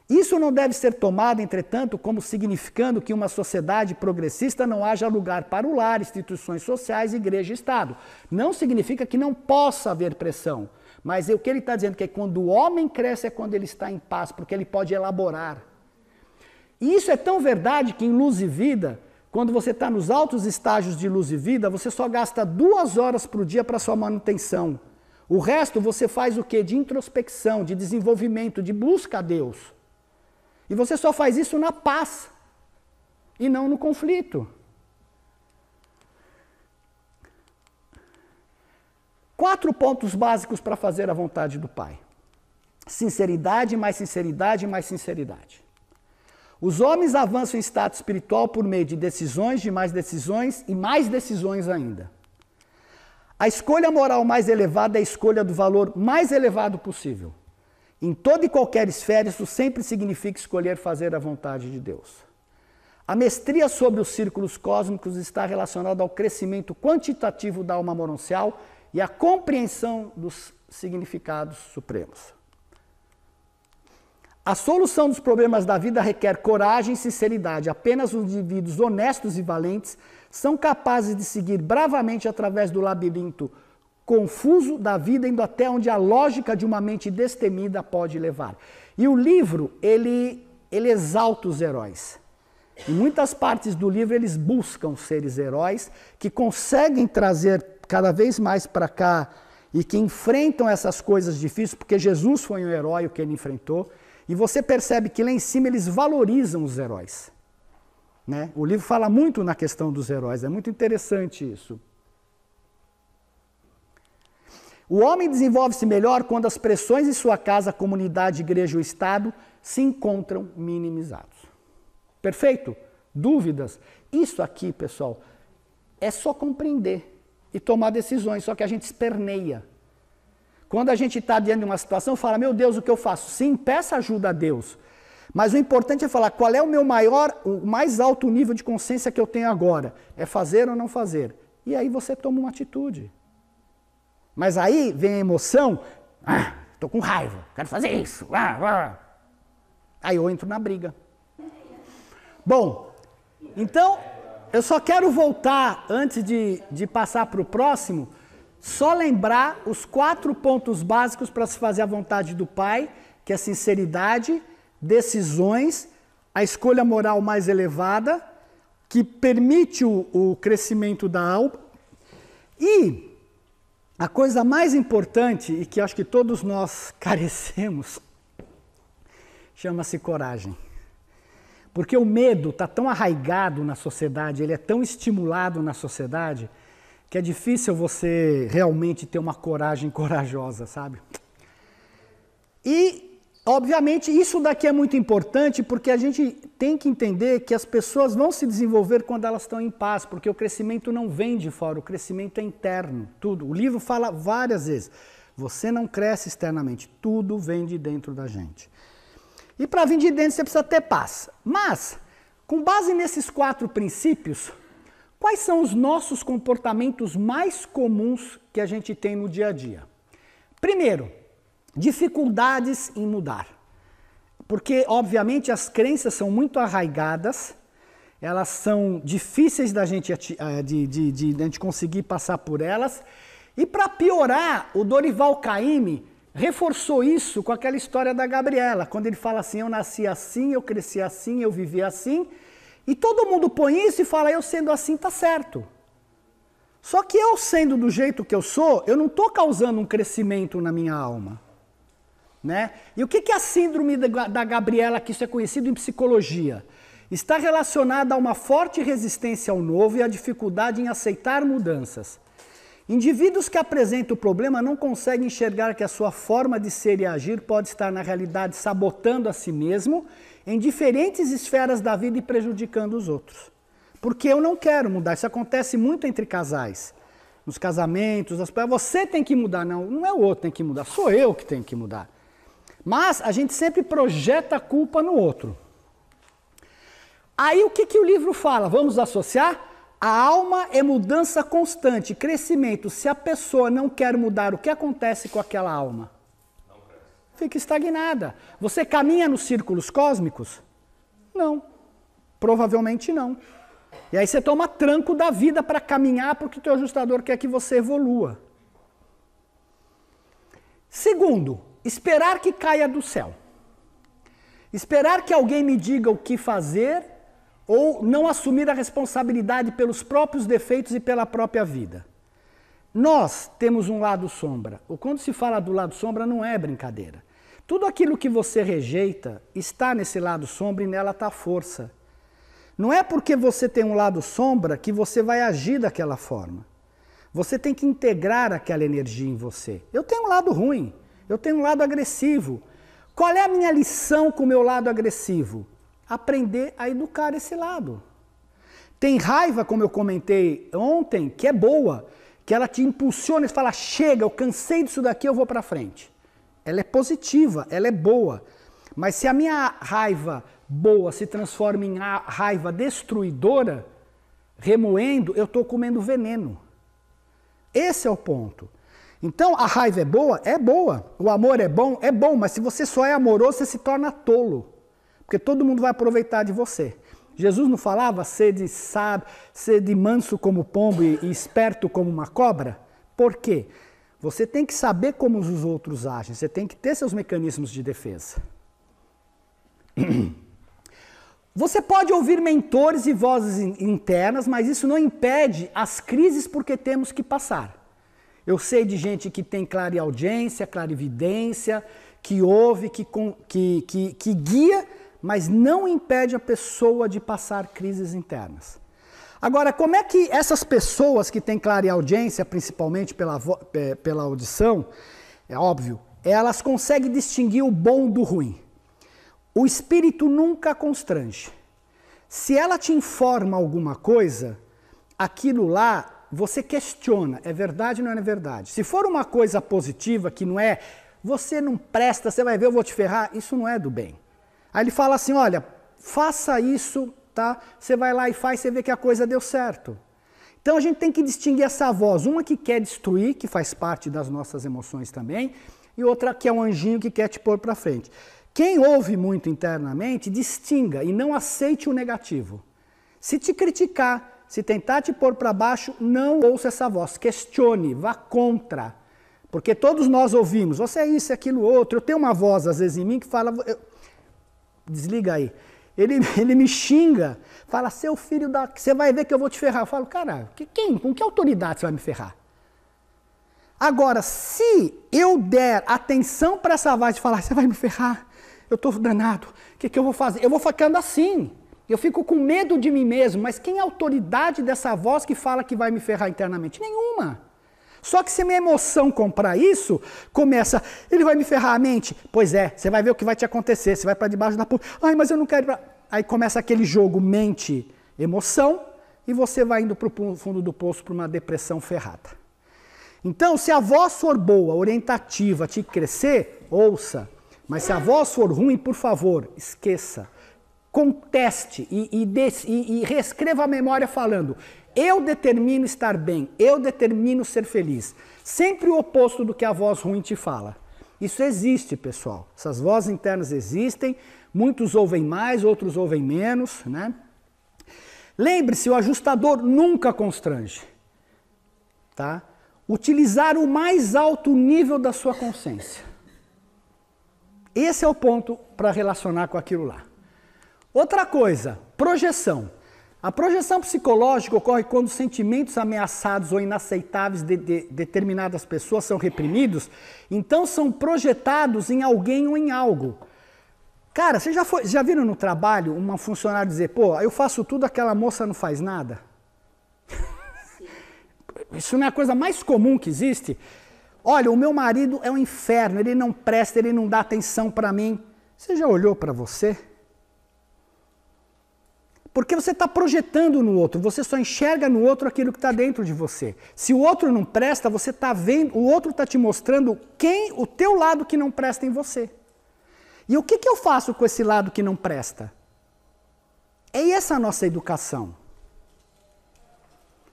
Isso não deve ser tomado, entretanto, como significando que uma sociedade progressista não haja lugar para o lar, instituições sociais, igreja e Estado. Não significa que não possa haver pressão. Mas o que ele está dizendo que é quando o homem cresce é quando ele está em paz, porque ele pode elaborar. E isso é tão verdade que em Luz e Vida, quando você está nos altos estágios de Luz e Vida, você só gasta 2 horas por dia para sua manutenção. O resto você faz o quê? De introspecção, de desenvolvimento, de busca a Deus. E você só faz isso na paz e não no conflito. 4 pontos básicos para fazer a vontade do Pai. Sinceridade, mais sinceridade, mais sinceridade. Os homens avançam em status espiritual por meio de decisões e mais decisões ainda. A escolha moral mais elevada é a escolha do valor mais elevado possível. Em toda e qualquer esfera, isso sempre significa escolher fazer a vontade de Deus. A mestria sobre os círculos cósmicos está relacionada ao crescimento quantitativo da alma mononcial e à compreensão dos significados supremos. A solução dos problemas da vida requer coragem e sinceridade. Apenas os indivíduos honestos e valentes são capazes de seguir bravamente através do labirinto confuso da vida, indo até onde a lógica de uma mente destemida pode levar. E o livro, ele exalta os heróis. Em muitas partes do livro, eles buscam seres heróis que conseguem trazer cada vez mais para cá e que enfrentam essas coisas difíceis, porque Jesus foi um herói, o que ele enfrentou. E você percebe que lá em cima eles valorizam os heróis. Né? O livro fala muito na questão dos heróis, é muito interessante isso. O homem desenvolve-se melhor quando as pressões em sua casa, comunidade, igreja ou Estado se encontram minimizados. Perfeito? Dúvidas? Isso aqui, pessoal, é só compreender e tomar decisões, só que a gente esperneia. Quando a gente está diante de uma situação, fala, meu Deus, o que eu faço? Sim, peça ajuda a Deus. Mas o importante é falar, qual é o mais alto nível de consciência que eu tenho agora? É fazer ou não fazer? E aí você toma uma atitude. Mas aí vem a emoção, estou com raiva, quero fazer isso. Aí eu entro na briga. Bom, então, eu só quero voltar, antes de passar para o próximo, só lembrar os 4 pontos básicos para se fazer a vontade do Pai, que é sinceridade, decisões, a escolha moral mais elevada, que permite o crescimento da alma. E a coisa mais importante, e que acho que todos nós carecemos, chama-se coragem. Porque o medo está tão arraigado na sociedade, ele é tão estimulado na sociedade, que é difícil você realmente ter uma coragem corajosa, sabe? E, obviamente, isso daqui é muito importante porque a gente tem que entender que as pessoas vão se desenvolver quando elas estão em paz, porque o crescimento não vem de fora, o crescimento é interno, tudo. O livro fala várias vezes, você não cresce externamente, tudo vem de dentro da gente. E para vir de dentro você precisa ter paz. Mas, com base nesses 4 princípios, quais são os nossos comportamentos mais comuns que a gente tem no dia a dia? Primeiro, dificuldades em mudar. Porque, obviamente, as crenças são muito arraigadas, elas são difíceis da gente, de conseguir passar por elas. E para piorar, o Dorival Caymmi reforçou isso com aquela história da Gabriela, quando ele fala assim, eu nasci assim, eu cresci assim, eu vivi assim, e todo mundo põe isso e fala, eu sendo assim tá certo. Só que eu sendo do jeito que eu sou, eu não estou causando um crescimento na minha alma. Né? E o que é a síndrome da Gabriela, que isso é conhecido em psicologia? Está relacionada a uma forte resistência ao novo e a dificuldade em aceitar mudanças. Indivíduos que apresentam o problema não conseguem enxergar que a sua forma de ser e agir pode estar, na realidade, sabotando a si mesmo em diferentes esferas da vida e prejudicando os outros. Porque eu não quero mudar. Isso acontece muito entre casais. Nos casamentos, você tem que mudar. Não é o outro que tem que mudar, sou eu que tenho que mudar. Mas a gente sempre projeta a culpa no outro. Aí o que o livro fala? Vamos associar? A alma é mudança constante, crescimento. Se a pessoa não quer mudar, o que acontece com aquela alma? Não cresce. Fica estagnada. Você caminha nos círculos cósmicos? Não. Provavelmente não. E aí você toma tranco da vida para caminhar porque o teu ajustador quer que você evolua. Segundo, esperar que caia do céu. Esperar que alguém me diga o que fazer ou não assumir a responsabilidade pelos próprios defeitos e pela própria vida. Nós temos um lado sombra. Quando se fala do lado sombra, não é brincadeira. Tudo aquilo que você rejeita está nesse lado sombra e nela está a força. Não é porque você tem um lado sombra que você vai agir daquela forma. Você tem que integrar aquela energia em você. Eu tenho um lado ruim, eu tenho um lado agressivo. Qual é a minha lição com o meu lado agressivo? Aprender a educar esse lado. Tem raiva, como eu comentei ontem, que é boa, que ela te impulsiona e fala, chega, eu cansei disso daqui, eu vou para frente. Ela é positiva, ela é boa. Mas se a minha raiva boa se transforma em raiva destruidora, remoendo, eu estou comendo veneno. Esse é o ponto. Então, a raiva é boa? É boa. O amor é bom? É bom. Mas se você só é amoroso, você se torna tolo. Porque todo mundo vai aproveitar de você. Jesus não falava, sede sábio, sede manso como pombo e esperto como uma cobra? Por quê? Você tem que saber como os outros agem. Você tem que ter seus mecanismos de defesa. Você pode ouvir mentores e vozes internas, mas isso não impede as crises porque temos que passar. Eu sei de gente que tem clareaudiência, clarividência, que ouve, que guia, mas não impede a pessoa de passar crises internas. Agora, como é que essas pessoas que têm clareaudiência, principalmente pela audição, é óbvio, elas conseguem distinguir o bom do ruim? O espírito nunca constrange. Se ela te informa alguma coisa, aquilo lá você questiona, é verdade ou não é verdade? Se for uma coisa positiva, que não é, você não presta, você vai ver, eu vou te ferrar, isso não é do bem. Aí ele fala assim, olha, faça isso, tá? Você vai lá e faz, você vê que a coisa deu certo. Então a gente tem que distinguir essa voz, uma que quer destruir, que faz parte das nossas emoções também, e outra que é um anjinho que quer te pôr para frente. Quem ouve muito internamente, distinga e não aceite o negativo. Se te criticar, se tentar te pôr para baixo, não ouça essa voz, questione, vá contra. Porque todos nós ouvimos, você é isso, é aquilo, outro. Eu tenho uma voz, às vezes, em mim que fala... Desliga aí. Ele me xinga, fala, seu filho da... Você vai ver que eu vou te ferrar. Eu falo, cara, com que autoridade você vai me ferrar? Agora, se eu der atenção para essa voz de falar, você vai me ferrar, eu estou danado, o que eu vou fazer? Eu vou ficando assim. Eu fico com medo de mim mesmo, mas quem é a autoridade dessa voz que fala que vai me ferrar internamente? Nenhuma. Só que se a minha emoção comprar isso, começa, ele vai me ferrar a mente? Pois é, você vai ver o que vai te acontecer, você vai para debaixo da ponte, ai, mas eu não quero ir pra... Aí começa aquele jogo mente-emoção e você vai indo para o fundo do poço para uma depressão ferrada. Então, se a voz for boa, orientativa, te crescer, ouça. Mas se a voz for ruim, por favor, esqueça. Conteste e reescreva a memória falando, eu determino estar bem, eu determino ser feliz. Sempre o oposto do que a voz ruim te fala. Isso existe, pessoal. Essas vozes internas existem, muitos ouvem mais, outros ouvem menos, né? Lembre-se, o ajustador nunca constrange. Tá? Utilizar o mais alto nível da sua consciência. Esse é o ponto para relacionar com aquilo lá. Outra coisa, projeção. A projeção psicológica ocorre quando sentimentos ameaçados ou inaceitáveis de determinadas pessoas são reprimidos, então são projetados em alguém ou em algo. Cara, vocês já viram no trabalho uma funcionária dizer, pô, eu faço tudo, aquela moça não faz nada? Isso não é a coisa mais comum que existe? Olha, o meu marido é um inferno, ele não presta, ele não dá atenção para mim. Você já olhou para você? Porque você está projetando no outro, você só enxerga no outro aquilo que está dentro de você. Se o outro não presta, você está vendo, o outro está te mostrando o teu lado que não presta em você. E o que eu faço com esse lado que não presta? É essa a nossa educação.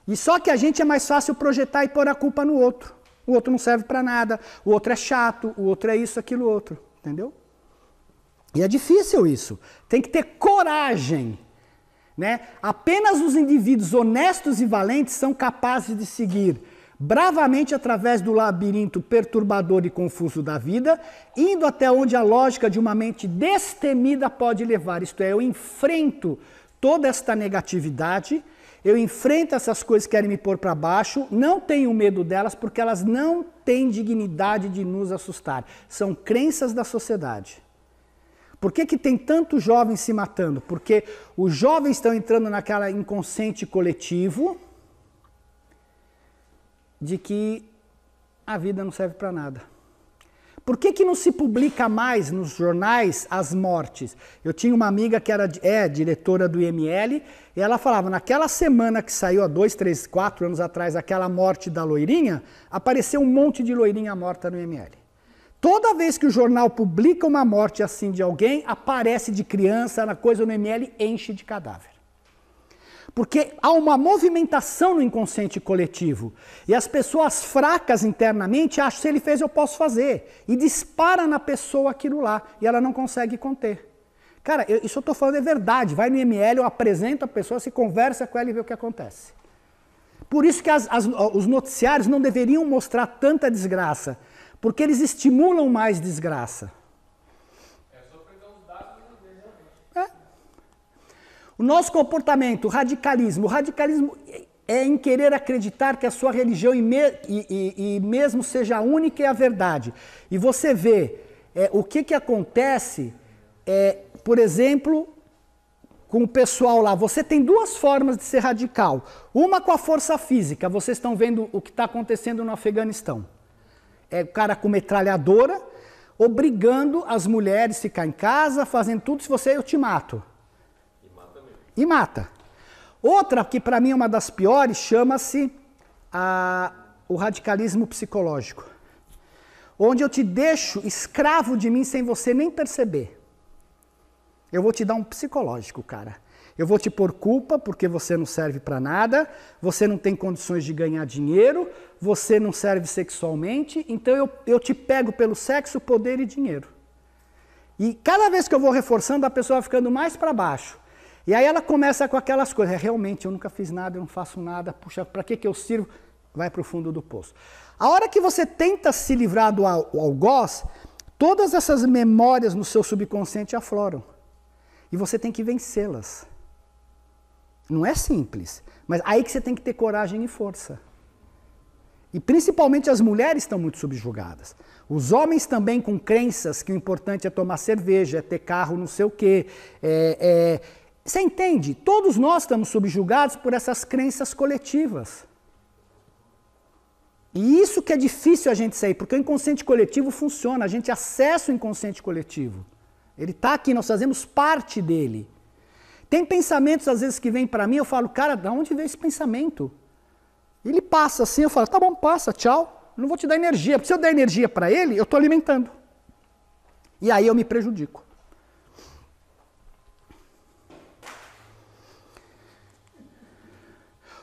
E só que a gente é mais fácil projetar e pôr a culpa no outro. O outro não serve para nada, o outro é chato, o outro é isso, aquilo, outro. Entendeu? E é difícil isso. Tem que ter coragem. Né? Apenas os indivíduos honestos e valentes são capazes de seguir bravamente através do labirinto perturbador e confuso da vida, indo até onde a lógica de uma mente destemida pode levar. Isto é, eu enfrento toda esta negatividade, eu enfrento essas coisas que querem me pôr para baixo, não tenho medo delas porque elas não têm dignidade de nos assustar. São crenças da sociedade. Por que que tem tantos jovens se matando? Porque os jovens estão entrando naquela inconsciente coletivo de que a vida não serve para nada. Por que que não se publica mais nos jornais as mortes? Eu tinha uma amiga que é diretora do IML, e ela falava, naquela semana que saiu há 2, 3, 4 anos atrás, aquela morte da loirinha, apareceu um monte de loirinha morta no IML. Toda vez que o jornal publica uma morte assim de alguém, aparece de criança, na coisa no IML, enche de cadáver. Porque há uma movimentação no inconsciente coletivo. E as pessoas fracas internamente acham que se ele fez, eu posso fazer. E dispara na pessoa aquilo lá. E ela não consegue conter. Cara, isso eu estou falando é verdade. Vai no IML, eu apresento a pessoa, se conversa com ela e vê o que acontece. Por isso que os noticiários não deveriam mostrar tanta desgraça. Porque eles estimulam mais desgraça. O nosso comportamento, o radicalismo é em querer acreditar que a sua religião e mesmo seja a única e a verdade. E você vê o que acontece, por exemplo, com o pessoal lá. Você tem duas formas de ser radical. Uma com a força física. Vocês estão vendo o que está acontecendo no Afeganistão. É o cara com metralhadora, obrigando as mulheres a ficar em casa, fazendo tudo. Se você, eu te mato. E mata. Outra, que para mim é uma das piores, chama-se o radicalismo psicológico. Onde eu te deixo escravo de mim sem você nem perceber. Eu vou te dar um psicológico, cara. Eu vou te pôr culpa porque você não serve para nada, você não tem condições de ganhar dinheiro, você não serve sexualmente, então eu te pego pelo sexo, poder e dinheiro. E cada vez que eu vou reforçando, a pessoa vai ficando mais para baixo. E aí ela começa com aquelas coisas, realmente eu nunca fiz nada, eu não faço nada, puxa, para que eu sirvo? Vai para o fundo do poço. A hora que você tenta se livrar do algoz, todas essas memórias no seu subconsciente afloram. E você tem que vencê-las. Não é simples, mas aí que você tem que ter coragem e força. E principalmente as mulheres estão muito subjugadas. Os homens também com crenças que o importante é tomar cerveja, é ter carro não sei o quê, Você entende? Todos nós estamos subjugados por essas crenças coletivas. E isso que é difícil a gente sair, porque o inconsciente coletivo funciona, a gente acessa o inconsciente coletivo. Ele está aqui, nós fazemos parte dele. Tem pensamentos, às vezes, que vêm para mim, eu falo, cara, de onde veio esse pensamento? Ele passa assim, eu falo, tá bom, passa, tchau, não vou te dar energia, porque se eu der energia para ele, eu estou alimentando. E aí eu me prejudico.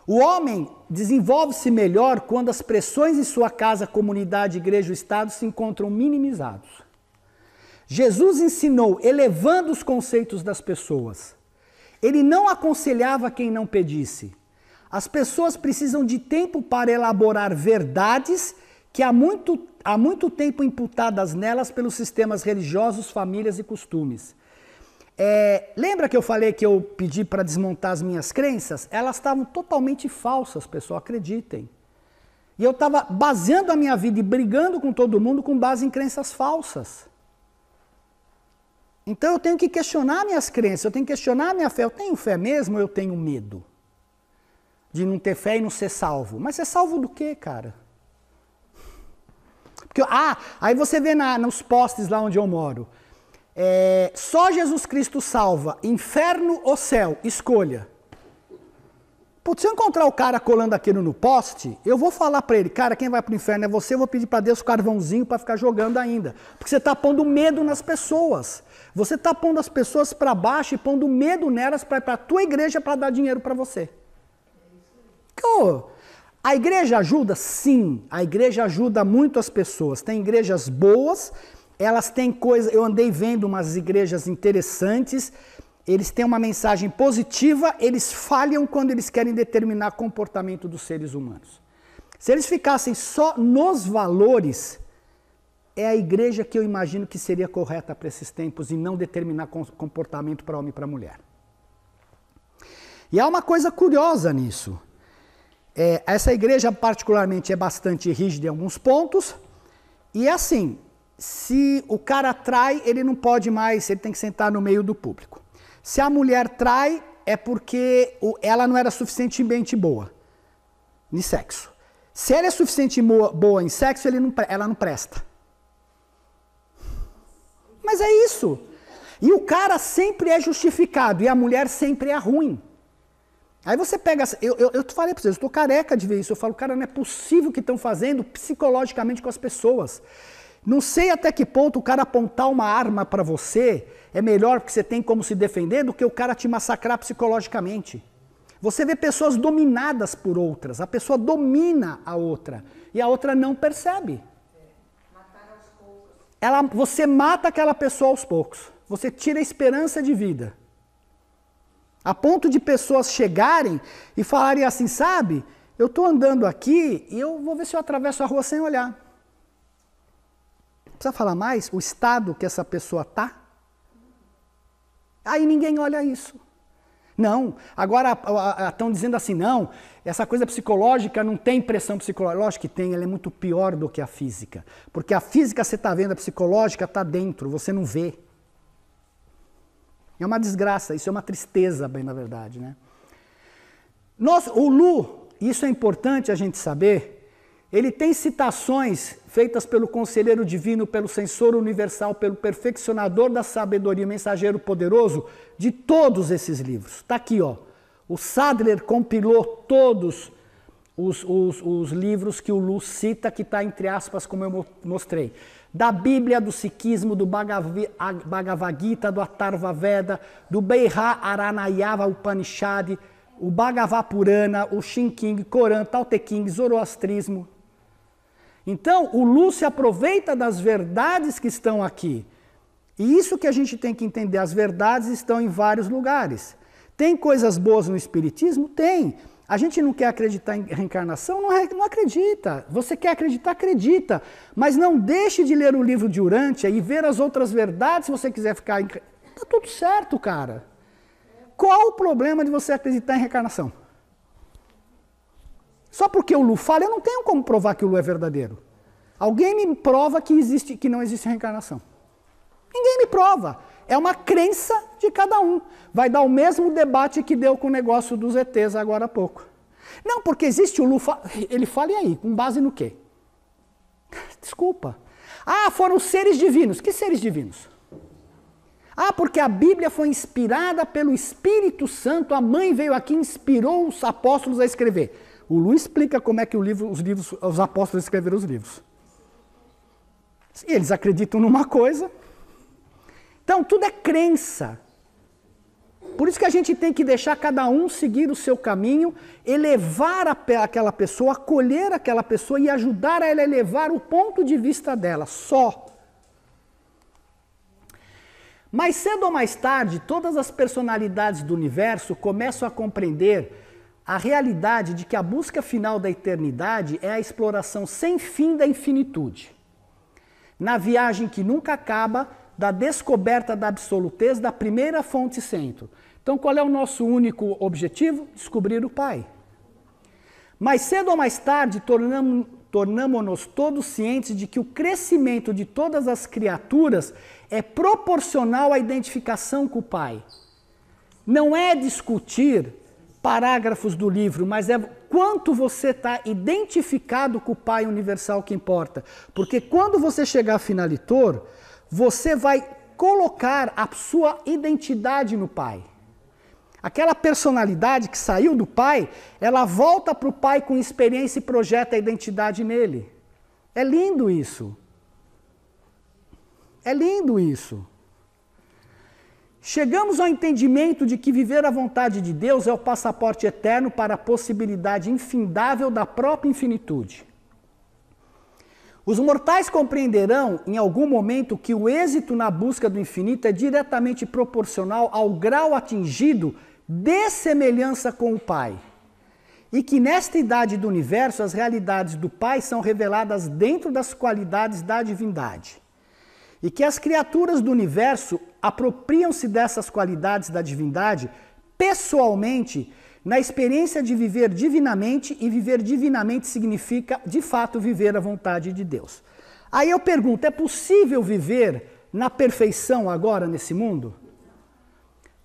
O homem desenvolve-se melhor quando as pressões em sua casa, comunidade, igreja ou estado se encontram minimizados. Jesus ensinou elevando os conceitos das pessoas. Ele não aconselhava quem não pedisse. As pessoas precisam de tempo para elaborar verdades que há muito tempo imputadas nelas pelos sistemas religiosos, famílias e costumes. Lembra que eu falei que eu pedi para desmontar as minhas crenças? Elas estavam totalmente falsas, pessoal, acreditem. E eu estava baseando a minha vida e brigando com todo mundo com base em crenças falsas. Então eu tenho que questionar minhas crenças, eu tenho que questionar minha fé. Eu tenho fé mesmo ou eu tenho medo de não ter fé e não ser salvo? Mas ser salvo do quê, cara? Porque, aí você vê nos postes lá onde eu moro. Só Jesus Cristo salva, inferno ou céu, escolha. Putz, se eu encontrar o cara colando aquilo no poste, eu vou falar para ele, cara, quem vai para o inferno é você, eu vou pedir para Deus o carvãozinho para ficar jogando ainda. Porque você está pondo medo nas pessoas. Você está pondo as pessoas para baixo e pondo medo nelas para ir para a tua igreja para dar dinheiro para você. A igreja ajuda? Sim, a igreja ajuda muito as pessoas. Tem igrejas boas, elas têm coisas, eu andei vendo umas igrejas interessantes, eles têm uma mensagem positiva, eles falham quando eles querem determinar o comportamento dos seres humanos. Se eles ficassem só nos valores, é a igreja que eu imagino que seria correta para esses tempos e não determinar comportamento para homem e para mulher. E há uma coisa curiosa nisso. Essa igreja particularmente é bastante rígida em alguns pontos, e é assim, se o cara trai, ele não pode mais, ele tem que sentar no meio do público. Se a mulher trai, é porque ela não era suficientemente boa em sexo. Se ela é suficientemente boa em sexo, ela não presta. Mas é isso. E o cara sempre é justificado, e a mulher sempre é ruim. Aí você pega... Eu falei para vocês, eu estou careca de ver isso. Eu falo, cara, não é possível o que estão fazendo psicologicamente com as pessoas. Não sei até que ponto o cara apontar uma arma para você é melhor porque você tem como se defender do que o cara te massacrar psicologicamente. Você vê pessoas dominadas por outras. A pessoa domina a outra. E a outra não percebe. Você mata aquela pessoa aos poucos. Você tira a esperança de vida. A ponto de pessoas chegarem e falarem assim, sabe, eu estou andando aqui e eu vou ver se eu atravesso a rua sem olhar. Precisa falar mais? O estado que essa pessoa está? Aí ninguém olha isso. Não, agora estão dizendo assim, não, essa coisa psicológica não tem pressão psicológica. Lógico que tem, ela é muito pior do que a física. Porque a física você está vendo, a psicológica está dentro, você não vê. É uma desgraça, isso é uma tristeza, bem na verdade, né? O Lu, isso é importante a gente saber, ele tem citações feitas pelo Conselheiro Divino, pelo Censor Universal, pelo Perfeccionador da Sabedoria, Mensageiro Poderoso, de todos esses livros. Está aqui, ó. O Sadler compilou todos os livros que o Lu cita, que está entre aspas, como eu mostrei. Da Bíblia, do Sikhismo, do Bhagavad Gita, do Atharva Veda, do Beihá Aranayava Upanishad, o Bhagavad Purana, o Shinking, Corã, Tao Te Ching, Zoroastrismo. Então, o Lu se aproveita das verdades que estão aqui. E isso que a gente tem que entender, as verdades estão em vários lugares. Tem coisas boas no Espiritismo? Tem. A gente não quer acreditar em reencarnação? Não acredita. Você quer acreditar? Acredita. Mas não deixe de ler o livro de Urântia e ver as outras verdades se você quiser ficar... Tá tudo certo, cara. Qual o problema de você acreditar em reencarnação? Só porque o Lu fala, eu não tenho como provar que o Lu é verdadeiro. Alguém me prova que não existe reencarnação. Ninguém me prova. É uma crença de cada um. Vai dar o mesmo debate que deu com o negócio dos ETs agora há pouco. Não, porque existe o Lu, ele fala, e aí? Com base no quê? Desculpa. Ah, foram seres divinos. Que seres divinos? Ah, porque a Bíblia foi inspirada pelo Espírito Santo, a mãe veio aqui e inspirou os apóstolos a escrever. O Lu explica como é que os apóstolos escreveram os livros. E eles acreditam numa coisa. Então, tudo é crença. Por isso que a gente tem que deixar cada um seguir o seu caminho, elevar aquela pessoa, acolher aquela pessoa e ajudar ela a elevar o ponto de vista dela, só. Mais cedo ou mais tarde, todas as personalidades do universo começam a compreender a realidade de que a busca final da eternidade é a exploração sem fim da infinitude. Na viagem que nunca acaba, da descoberta da absolutez da primeira fonte centro. Então, qual é o nosso único objetivo? Descobrir o Pai. Mais cedo ou mais tarde, tornamo-nos todos cientes de que o crescimento de todas as criaturas é proporcional à identificação com o Pai. Não é discutir parágrafos do livro, mas é quanto você está identificado com o Pai Universal que importa. Porque quando você chegar a finalitor, você vai colocar a sua identidade no Pai. Aquela personalidade que saiu do Pai, ela volta para o Pai com experiência e projeta a identidade nele. É lindo isso. É lindo isso. Chegamos ao entendimento de que viver a vontade de Deus é o passaporte eterno para a possibilidade infindável da própria infinitude. Os mortais compreenderão, em algum momento, que o êxito na busca do infinito é diretamente proporcional ao grau atingido de semelhança com o Pai. e que nesta idade do universo as realidades do Pai são reveladas dentro das qualidades da divindade. E que as criaturas do universo apropriam-se dessas qualidades da divindade pessoalmente, na experiência de viver divinamente, e viver divinamente significa, de fato, viver a vontade de Deus. Aí eu pergunto, é possível viver na perfeição agora nesse mundo?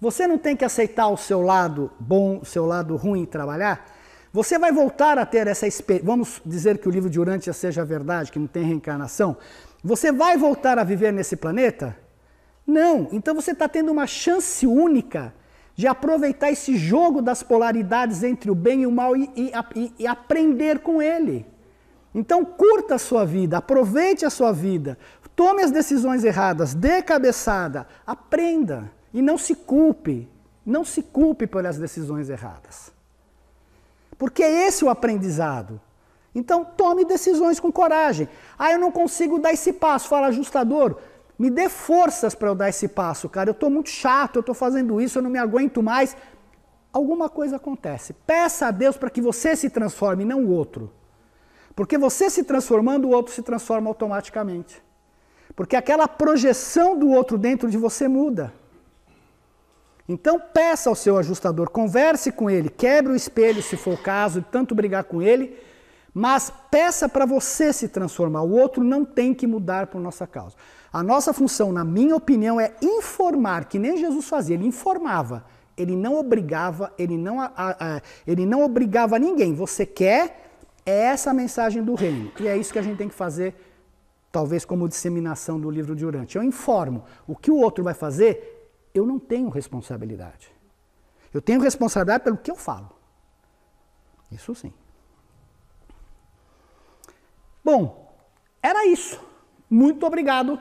Você não tem que aceitar o seu lado bom, o seu lado ruim e trabalhar? Você vai voltar a ter essa experiência, vamos dizer que o livro de Urântia seja verdade, que não tem reencarnação. Você vai voltar a viver nesse planeta? Não. Então você está tendo uma chance única de aproveitar esse jogo das polaridades entre o bem e o mal e aprender com ele. Então curta a sua vida, aproveite a sua vida, tome as decisões erradas, dê cabeçada, aprenda e não se culpe pelas decisões erradas. Porque é esse o aprendizado. Então tome decisões com coragem. Ah, eu não consigo dar esse passo. Fala, ajustador, me dê forças para eu dar esse passo, cara. Eu estou muito chato, eu estou fazendo isso, eu não me aguento mais. Alguma coisa acontece. Peça a Deus para que você se transforme, não o outro. Porque você se transformando, o outro se transforma automaticamente. Porque aquela projeção do outro dentro de você muda. Então peça ao seu ajustador, converse com ele, quebre o espelho se for o caso, de tanto brigar com ele, mas peça para você se transformar. O outro não tem que mudar por nossa causa. A nossa função, na minha opinião, é informar, que nem Jesus fazia, ele informava. Ele não obrigava, ele não obrigava ninguém. Você quer, é essa a mensagem do reino. E é isso que a gente tem que fazer, talvez como disseminação do livro de Urântia. Eu informo. O que o outro vai fazer, eu não tenho responsabilidade. Eu tenho responsabilidade pelo que eu falo. Isso sim. Bom, era isso. Muito obrigado.